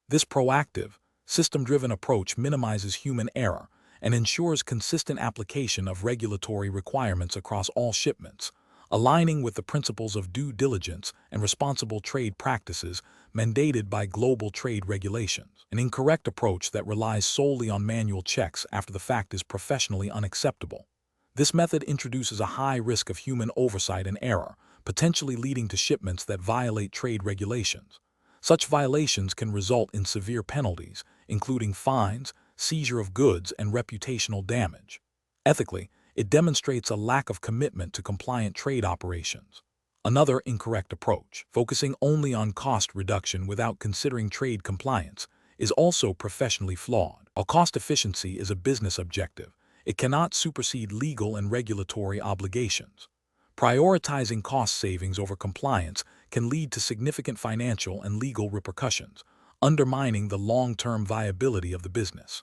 This proactive, system-driven approach minimizes human error and ensures consistent application of regulatory requirements across all shipments, aligning with the principles of due diligence and responsible trade practices mandated by global trade regulations. An incorrect approach that relies solely on manual checks after the fact is professionally unacceptable. This method introduces a high risk of human oversight and error, potentially leading to shipments that violate trade regulations. Such violations can result in severe penalties, including fines, seizure of goods, and reputational damage. Ethically, it demonstrates a lack of commitment to compliant trade operations. Another incorrect approach, focusing only on cost reduction without considering trade compliance, is also professionally flawed. While cost efficiency is a business objective, it cannot supersede legal and regulatory obligations. Prioritizing cost savings over compliance can lead to significant financial and legal repercussions, undermining the long-term viability of the business.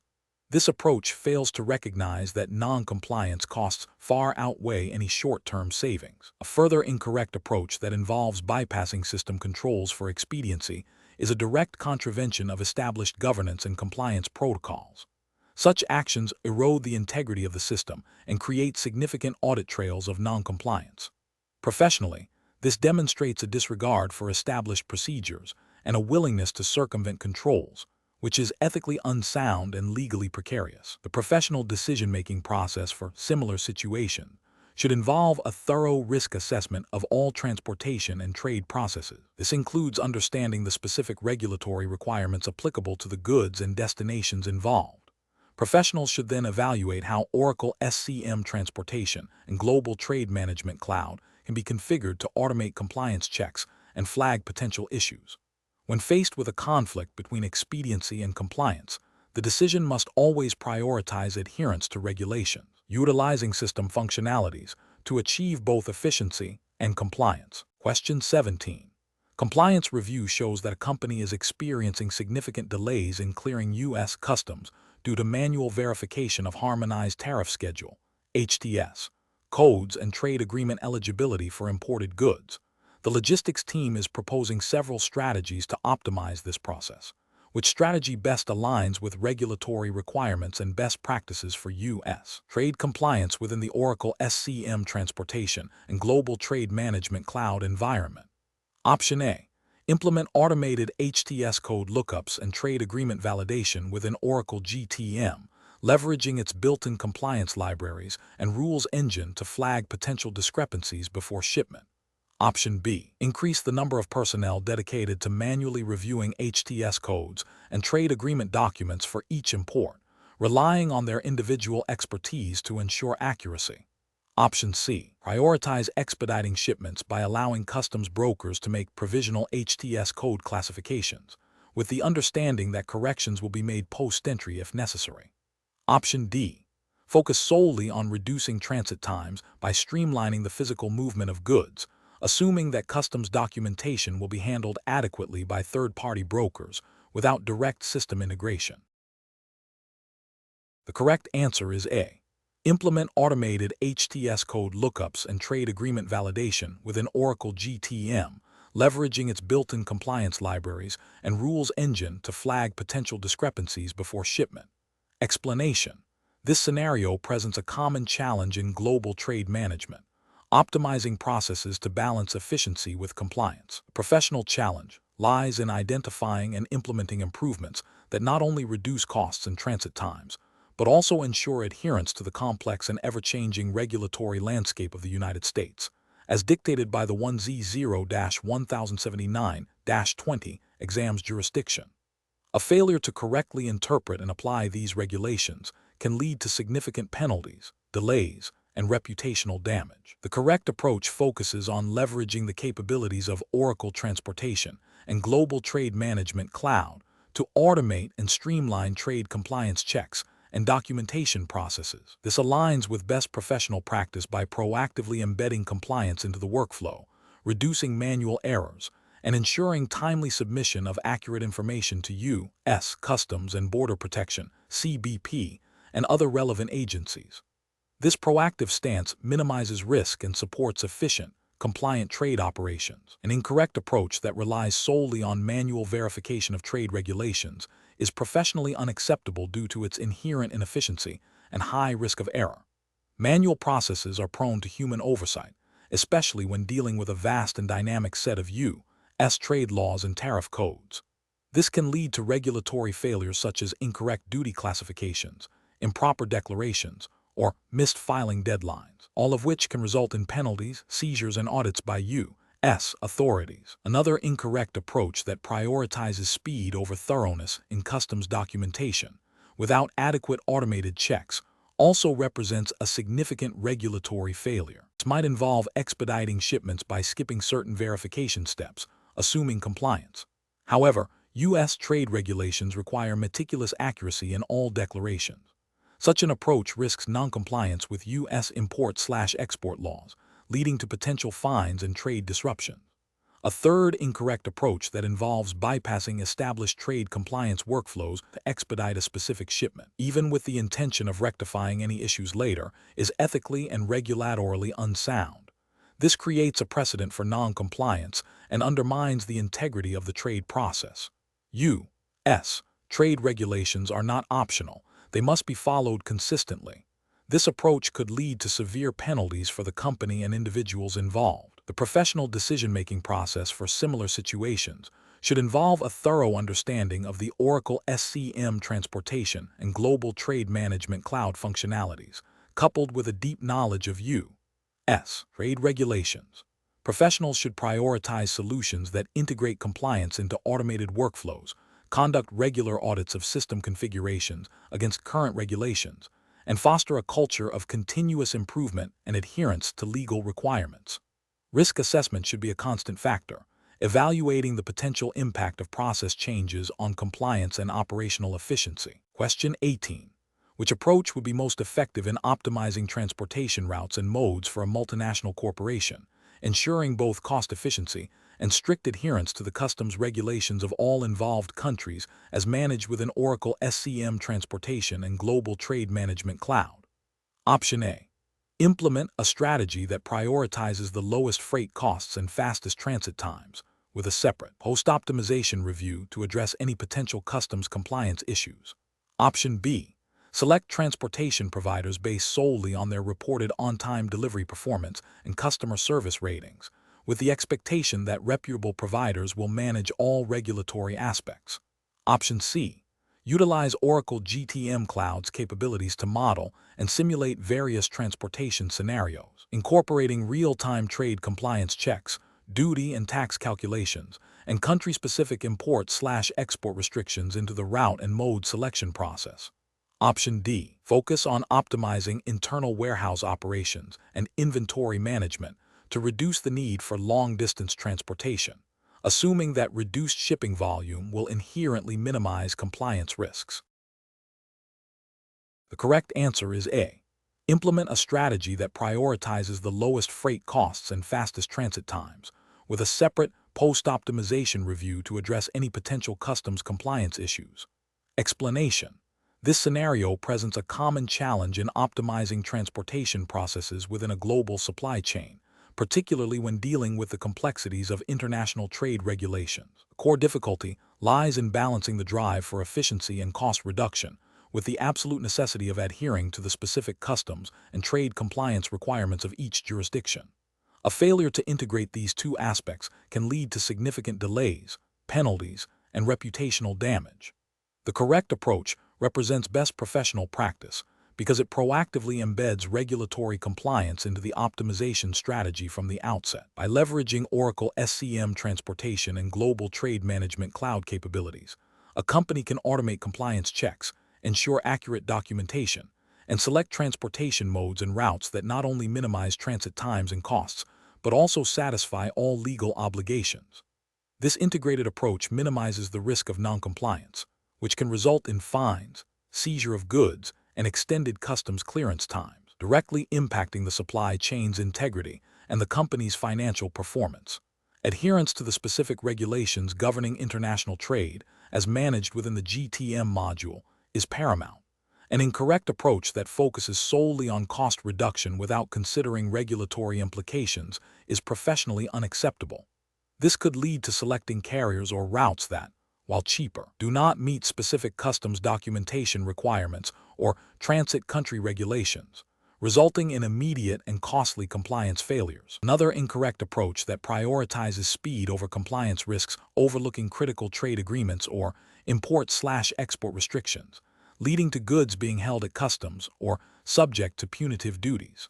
This approach fails to recognize that non-compliance costs far outweigh any short-term savings. A further incorrect approach that involves bypassing system controls for expediency is a direct contravention of established governance and compliance protocols. Such actions erode the integrity of the system and create significant audit trails of non-compliance. Professionally, this demonstrates a disregard for established procedures and a willingness to circumvent controls, which is ethically unsound and legally precarious. The professional decision-making process for similar situations should involve a thorough risk assessment of all transportation and trade processes. This includes understanding the specific regulatory requirements applicable to the goods and destinations involved. Professionals should then evaluate how Oracle SCM transportation and global trade management cloud can be configured to automate compliance checks and flag potential issues. When faced with a conflict between expediency and compliance, the decision must always prioritize adherence to regulations, utilizing system functionalities to achieve both efficiency and compliance. Question 17. Compliance review shows that a company is experiencing significant delays in clearing U.S. customs due to manual verification of Harmonized Tariff Schedule, HTS, codes and trade agreement eligibility for imported goods. The logistics team is proposing several strategies to optimize this process. Which strategy best aligns with regulatory requirements and best practices for U.S. trade compliance within the Oracle SCM transportation and global trade management cloud environment? Option A. Implement automated HTS code lookups and trade agreement validation within Oracle GTM, leveraging its built-in compliance libraries and rules engine to flag potential discrepancies before shipment. Option B. Increase the number of personnel dedicated to manually reviewing HTS codes and trade agreement documents for each import, relying on their individual expertise to ensure accuracy. Option C. Prioritize expediting shipments by allowing customs brokers to make provisional HTS code classifications, with the understanding that corrections will be made post-entry if necessary. Option D. Focus solely on reducing transit times by streamlining the physical movement of goods, assuming that customs documentation will be handled adequately by third-party brokers without direct system integration. The correct answer is A. Implement automated HTS code lookups and trade agreement validation within Oracle GTM, leveraging its built-in compliance libraries and rules engine to flag potential discrepancies before shipment. Explanation: this scenario presents a common challenge in global trade management, optimizing processes to balance efficiency with compliance. The professional challenge lies in identifying and implementing improvements that not only reduce costs and transit times, but also ensure adherence to the complex and ever-changing regulatory landscape of the United States, as dictated by the 1Z0-1079-20 exams jurisdiction. A failure to correctly interpret and apply these regulations can lead to significant penalties, delays, and reputational damage. The correct approach focuses on leveraging the capabilities of Oracle Transportation and Global Trade Management Cloud to automate and streamline trade compliance checks and documentation processes. This aligns with best professional practice by proactively embedding compliance into the workflow, reducing manual errors, and ensuring timely submission of accurate information to U.S. Customs and Border Protection, CBP, and other relevant agencies. This proactive stance minimizes risk and supports efficient, compliant trade operations. An incorrect approach that relies solely on manual verification of trade regulations is professionally unacceptable due to its inherent inefficiency and high risk of error. Manual processes are prone to human oversight, especially when dealing with a vast and dynamic set of U.S. trade laws and tariff codes. This can lead to regulatory failures such as incorrect duty classifications, improper declarations, or missed filing deadlines, all of which can result in penalties, seizures, and audits by U.S. authorities. Another incorrect approach that prioritizes speed over thoroughness in customs documentation, without adequate automated checks, also represents a significant regulatory failure. This might involve expediting shipments by skipping certain verification steps, assuming compliance. However, U.S. trade regulations require meticulous accuracy in all declarations. Such an approach risks noncompliance with U.S. import/export laws, leading to potential fines and trade disruptions. A third incorrect approach that involves bypassing established trade compliance workflows to expedite a specific shipment, even with the intention of rectifying any issues later, is ethically and regulatorily unsound. This creates a precedent for noncompliance and undermines the integrity of the trade process. U.S. trade regulations are not optional. They must be followed consistently. This approach could lead to severe penalties for the company and individuals involved. The professional decision-making process for similar situations should involve a thorough understanding of the Oracle SCM transportation and global trade management cloud functionalities, coupled with a deep knowledge of U.S. trade regulations. Professionals should prioritize solutions that integrate compliance into automated workflows, conduct regular audits of system configurations against current regulations, and foster a culture of continuous improvement and adherence to legal requirements. Risk assessment should be a constant factor, evaluating the potential impact of process changes on compliance and operational efficiency. Question 18. Which approach would be most effective in optimizing transportation routes and modes for a multinational corporation, ensuring both cost efficiency and strict adherence to the customs regulations of all involved countries as managed within Oracle SCM Transportation and Global Trade Management Cloud? Option A. Implement a strategy that prioritizes the lowest freight costs and fastest transit times, with a separate post-optimization review to address any potential customs compliance issues. Option B. Select transportation providers based solely on their reported on-time delivery performance and customer service ratings, with the expectation that reputable providers will manage all regulatory aspects. Option C. Utilize Oracle GTM Cloud's capabilities to model and simulate various transportation scenarios, incorporating real-time trade compliance checks, duty and tax calculations, and country-specific import/export restrictions into the route and mode selection process. Option D. Focus on optimizing internal warehouse operations and inventory management to reduce the need for long-distance transportation, assuming that reduced shipping volume will inherently minimize compliance risks. The correct answer is A. Implement a strategy that prioritizes the lowest freight costs and fastest transit times, with a separate post-optimization review to address any potential customs compliance issues. Explanation. This scenario presents a common challenge in optimizing transportation processes within a global supply chain, particularly when dealing with the complexities of international trade regulations. The core difficulty lies in balancing the drive for efficiency and cost reduction with the absolute necessity of adhering to the specific customs and trade compliance requirements of each jurisdiction. A failure to integrate these two aspects can lead to significant delays, penalties, and reputational damage. The correct approach represents best professional practice because it proactively embeds regulatory compliance into the optimization strategy from the outset. By leveraging Oracle SCM transportation and global trade management cloud capabilities, a company can automate compliance checks, ensure accurate documentation, and select transportation modes and routes that not only minimize transit times and costs, but also satisfy all legal obligations. This integrated approach minimizes the risk of noncompliance, which can result in fines, seizure of goods, and extended customs clearance times, directly impacting the supply chain's integrity and the company's financial performance. Adherence to the specific regulations governing international trade, as managed within the GTM module, is paramount. An incorrect approach that focuses solely on cost reduction without considering regulatory implications is professionally unacceptable. This could lead to selecting carriers or routes that, while cheaper, do not meet specific customs documentation requirements or transit country regulations, resulting in immediate and costly compliance failures. Another incorrect approach that prioritizes speed over compliance risks overlooking critical trade agreements or import/export restrictions, leading to goods being held at customs or subject to punitive duties.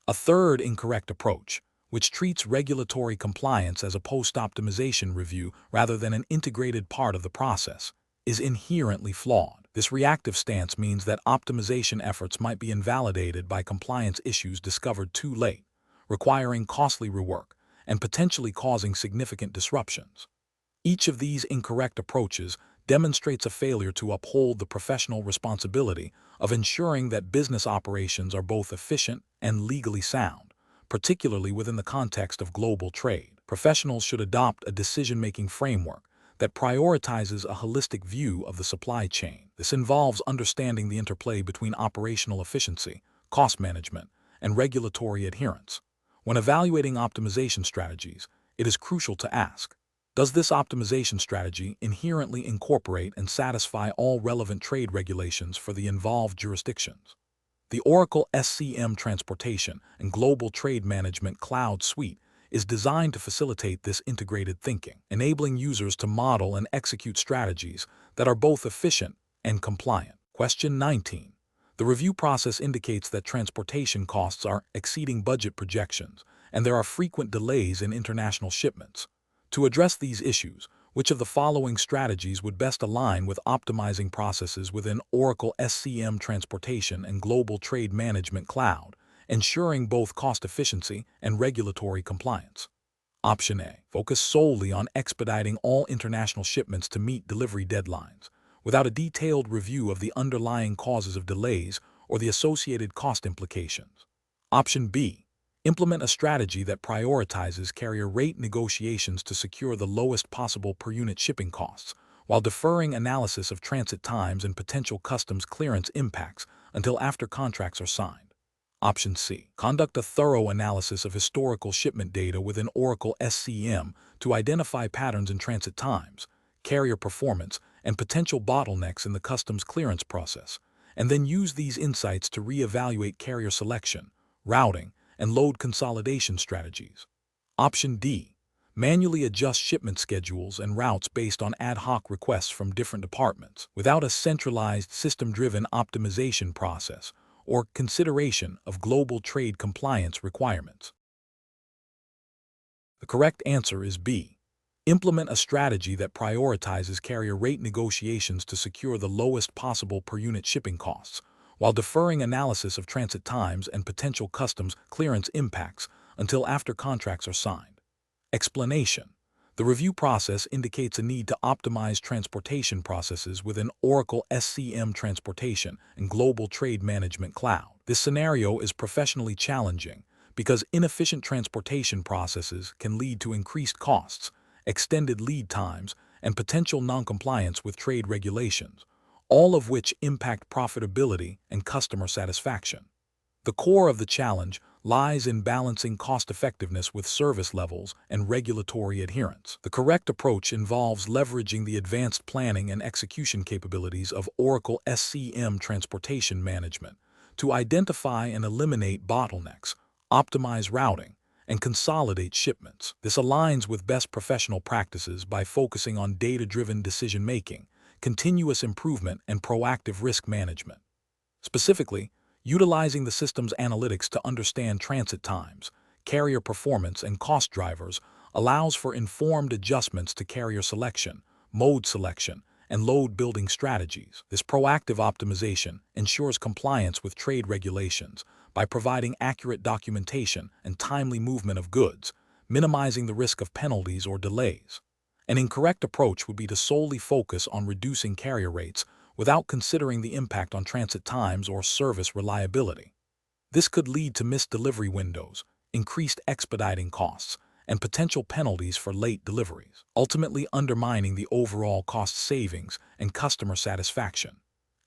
A third incorrect approach, which treats regulatory compliance as a post-optimization review rather than an integrated part of the process, is inherently flawed. This reactive stance means that optimization efforts might be invalidated by compliance issues discovered too late, requiring costly rework and potentially causing significant disruptions. Each of these incorrect approaches demonstrates a failure to uphold the professional responsibility of ensuring that business operations are both efficient and legally sound, particularly within the context of global trade. Professionals should adopt a decision-making framework that prioritizes a holistic view of the supply chain. This involves understanding the interplay between operational efficiency, cost management, and regulatory adherence. When evaluating optimization strategies, it is crucial to ask, does this optimization strategy inherently incorporate and satisfy all relevant trade regulations for the involved jurisdictions? The Oracle SCM Transportation and Global Trade Management Cloud Suite is designed to facilitate this integrated thinking, enabling users to model and execute strategies that are both efficient and compliant. Question 19. The review process indicates that transportation costs are exceeding budget projections, and there are frequent delays in international shipments. To address these issues, which of the following strategies would best align with optimizing processes within Oracle SCM Transportation and Global Trade Management Cloud, ensuring both cost efficiency and regulatory compliance? Option A. Focus solely on expediting all international shipments to meet delivery deadlines, without a detailed review of the underlying causes of delays or the associated cost implications. Option B. Implement a strategy that prioritizes carrier rate negotiations to secure the lowest possible per-unit shipping costs, while deferring analysis of transit times and potential customs clearance impacts until after contracts are signed. Option C. Conduct a thorough analysis of historical shipment data within Oracle SCM to identify patterns in transit times, carrier performance, and potential bottlenecks in the customs clearance process, and then use these insights to reevaluate carrier selection, routing, and load consolidation strategies. Option D. Manually adjust shipment schedules and routes based on ad hoc requests from different departments, without a centralized system-driven optimization process or consideration of global trade compliance requirements. The correct answer is B. Implement a strategy that prioritizes carrier rate negotiations to secure the lowest possible per-unit shipping costs, while deferring analysis of transit times and potential customs clearance impacts until after contracts are signed. Explanation. The review process indicates a need to optimize transportation processes within Oracle SCM Transportation and Global Trade Management Cloud. This scenario is professionally challenging because inefficient transportation processes can lead to increased costs, extended lead times, and potential noncompliance with trade regulations, all of which impact profitability and customer satisfaction. The core of the challenge lies in balancing cost-effectiveness with service levels and regulatory adherence. The correct approach involves leveraging the advanced planning and execution capabilities of Oracle SCM Transportation Management to identify and eliminate bottlenecks, optimize routing, and consolidate shipments. This aligns with best professional practices by focusing on data-driven decision-making, continuous improvement, and proactive risk management. Specifically, utilizing the system's analytics to understand transit times, carrier performance, and cost drivers allows for informed adjustments to carrier selection, mode selection, and load-building strategies. This proactive optimization ensures compliance with trade regulations by providing accurate documentation and timely movement of goods, minimizing the risk of penalties or delays. An incorrect approach would be to solely focus on reducing carrier rates without considering the impact on transit times or service reliability. This could lead to missed delivery windows, increased expediting costs, and potential penalties for late deliveries, ultimately undermining the overall cost savings and customer satisfaction.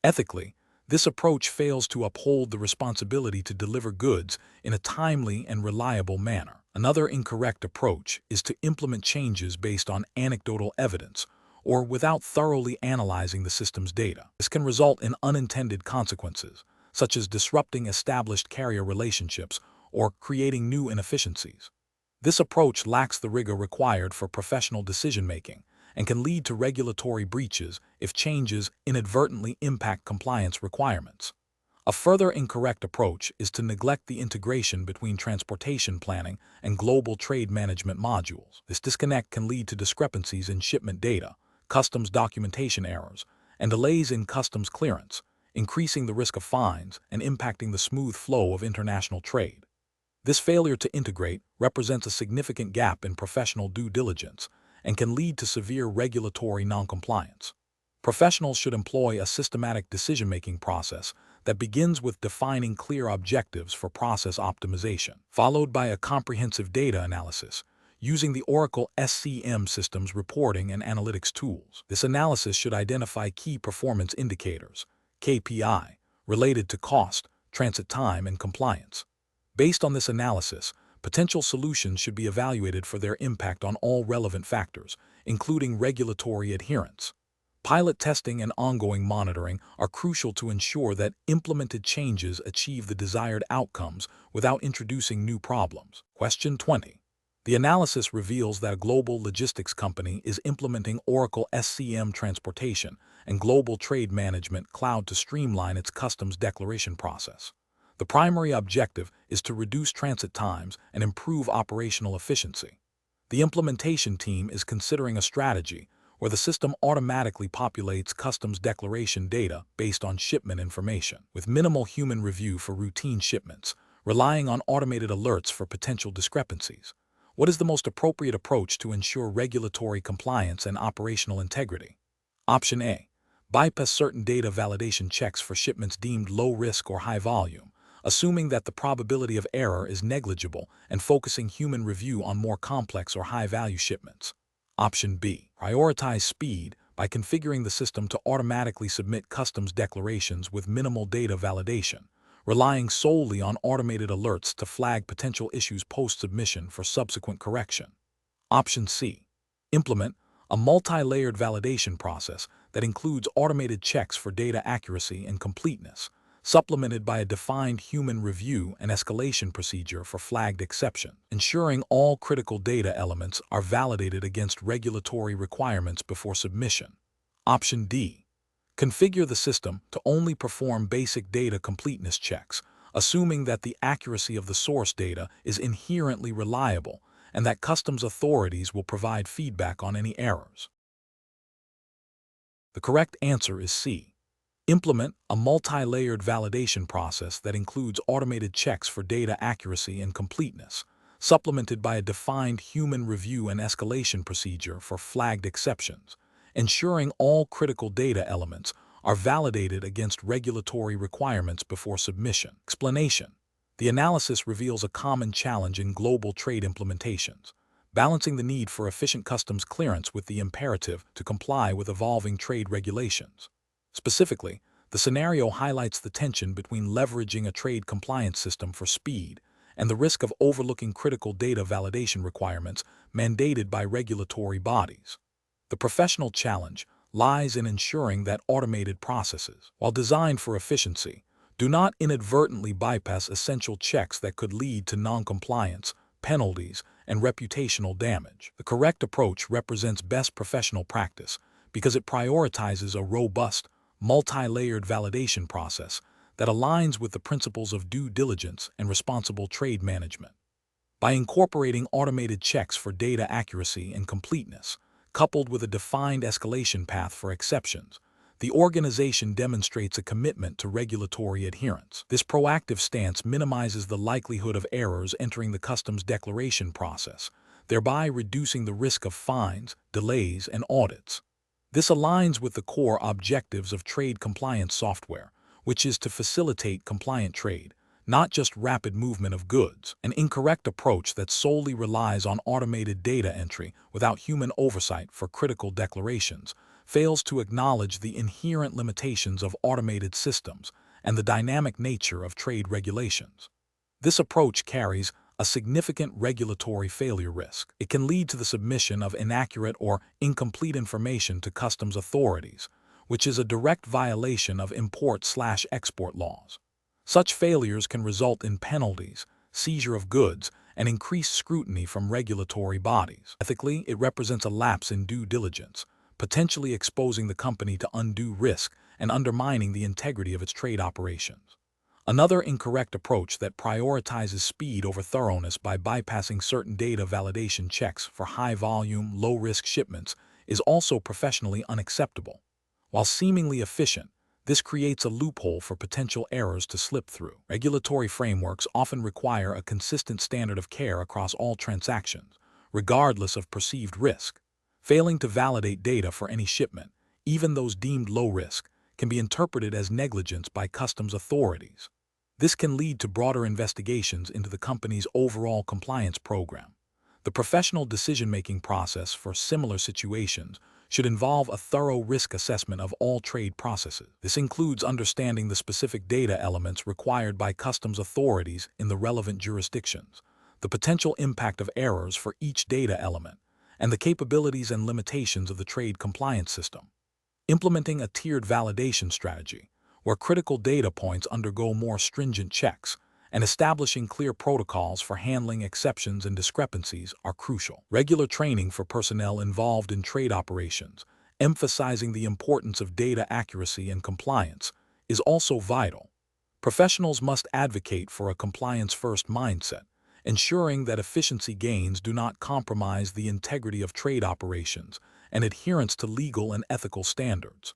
Ethically, this approach fails to uphold the responsibility to deliver goods in a timely and reliable manner. Another incorrect approach is to implement changes based on anecdotal evidence or without thoroughly analyzing the system's data. This can result in unintended consequences, such as disrupting established carrier relationships or creating new inefficiencies. This approach lacks the rigor required for professional decision-making and can lead to regulatory breaches if changes inadvertently impact compliance requirements. A further incorrect approach is to neglect the integration between transportation planning and global trade management modules. This disconnect can lead to discrepancies in shipment data, customs documentation errors, and delays in customs clearance, increasing the risk of fines and impacting the smooth flow of international trade. This failure to integrate represents a significant gap in professional due diligence and can lead to severe regulatory noncompliance. Professionals should employ a systematic decision-making process that begins with defining clear objectives for process optimization, followed by a comprehensive data analysis using the Oracle SCM system's reporting and analytics tools. This analysis should identify key performance indicators, KPI, related to cost, transit time, and compliance. Based on this analysis, potential solutions should be evaluated for their impact on all relevant factors, including regulatory adherence. Pilot testing and ongoing monitoring are crucial to ensure that implemented changes achieve the desired outcomes without introducing new problems. Question 20. The analysis reveals that a global logistics company is implementing Oracle SCM Transportation and Global Trade Management Cloud to streamline its customs declaration process. The primary objective is to reduce transit times and improve operational efficiency. The implementation team is considering a strategy where the system automatically populates customs declaration data based on shipment information, with minimal human review for routine shipments, relying on automated alerts for potential discrepancies. What is the most appropriate approach to ensure regulatory compliance and operational integrity? Option A. Bypass certain data validation checks for shipments deemed low risk or high volume, assuming that the probability of error is negligible and focusing human review on more complex or high-value shipments. Option B. Prioritize speed by configuring the system to automatically submit customs declarations with minimal data validation, relying solely on automated alerts to flag potential issues post-submission for subsequent correction. Option C. Implement a multi-layered validation process that includes automated checks for data accuracy and completeness, supplemented by a defined human review and escalation procedure for flagged exception, ensuring all critical data elements are validated against regulatory requirements before submission. Option D. Configure the system to only perform basic data completeness checks, assuming that the accuracy of the source data is inherently reliable and that customs authorities will provide feedback on any errors. The correct answer is C. Implement a multi-layered validation process that includes automated checks for data accuracy and completeness, supplemented by a defined human review and escalation procedure for flagged exceptions, ensuring all critical data elements are validated against regulatory requirements before submission. Explanation: the analysis reveals a common challenge in global trade implementations, balancing the need for efficient customs clearance with the imperative to comply with evolving trade regulations. Specifically, the scenario highlights the tension between leveraging a trade compliance system for speed and the risk of overlooking critical data validation requirements mandated by regulatory bodies. The professional challenge lies in ensuring that automated processes, while designed for efficiency, do not inadvertently bypass essential checks that could lead to noncompliance, penalties, and reputational damage. The correct approach represents best professional practice because it prioritizes a robust, multi-layered validation process that aligns with the principles of due diligence and responsible trade management. By incorporating automated checks for data accuracy and completeness, coupled with a defined escalation path for exceptions, the organization demonstrates a commitment to regulatory adherence. This proactive stance minimizes the likelihood of errors entering the customs declaration process, thereby reducing the risk of fines, delays, and audits. This aligns with the core objectives of trade compliance software, which is to facilitate compliant trade, not just rapid movement of goods. An incorrect approach that solely relies on automated data entry without human oversight for critical declarations fails to acknowledge the inherent limitations of automated systems and the dynamic nature of trade regulations. This approach carries a significant regulatory failure risk. It can lead to the submission of inaccurate or incomplete information to customs authorities, which is a direct violation of import/export laws. Such failures can result in penalties, seizure of goods, and increased scrutiny from regulatory bodies. Ethically, it represents a lapse in due diligence, potentially exposing the company to undue risk and undermining the integrity of its trade operations. Another incorrect approach that prioritizes speed over thoroughness by bypassing certain data validation checks for high-volume, low-risk shipments is also professionally unacceptable. While seemingly efficient, this creates a loophole for potential errors to slip through. Regulatory frameworks often require a consistent standard of care across all transactions, regardless of perceived risk. Failing to validate data for any shipment, even those deemed low risk, can be interpreted as negligence by customs authorities. This can lead to broader investigations into the company's overall compliance program. The professional decision-making process for similar situations should involve a thorough risk assessment of all trade processes. This includes understanding the specific data elements required by customs authorities in the relevant jurisdictions, the potential impact of errors for each data element, and the capabilities and limitations of the trade compliance system. Implementing a tiered validation strategy, where critical data points undergo more stringent checks, and establishing clear protocols for handling exceptions and discrepancies are crucial. Regular training for personnel involved in trade operations, emphasizing the importance of data accuracy and compliance, is also vital. Professionals must advocate for a compliance-first mindset, ensuring that efficiency gains do not compromise the integrity of trade operations and adherence to legal and ethical standards.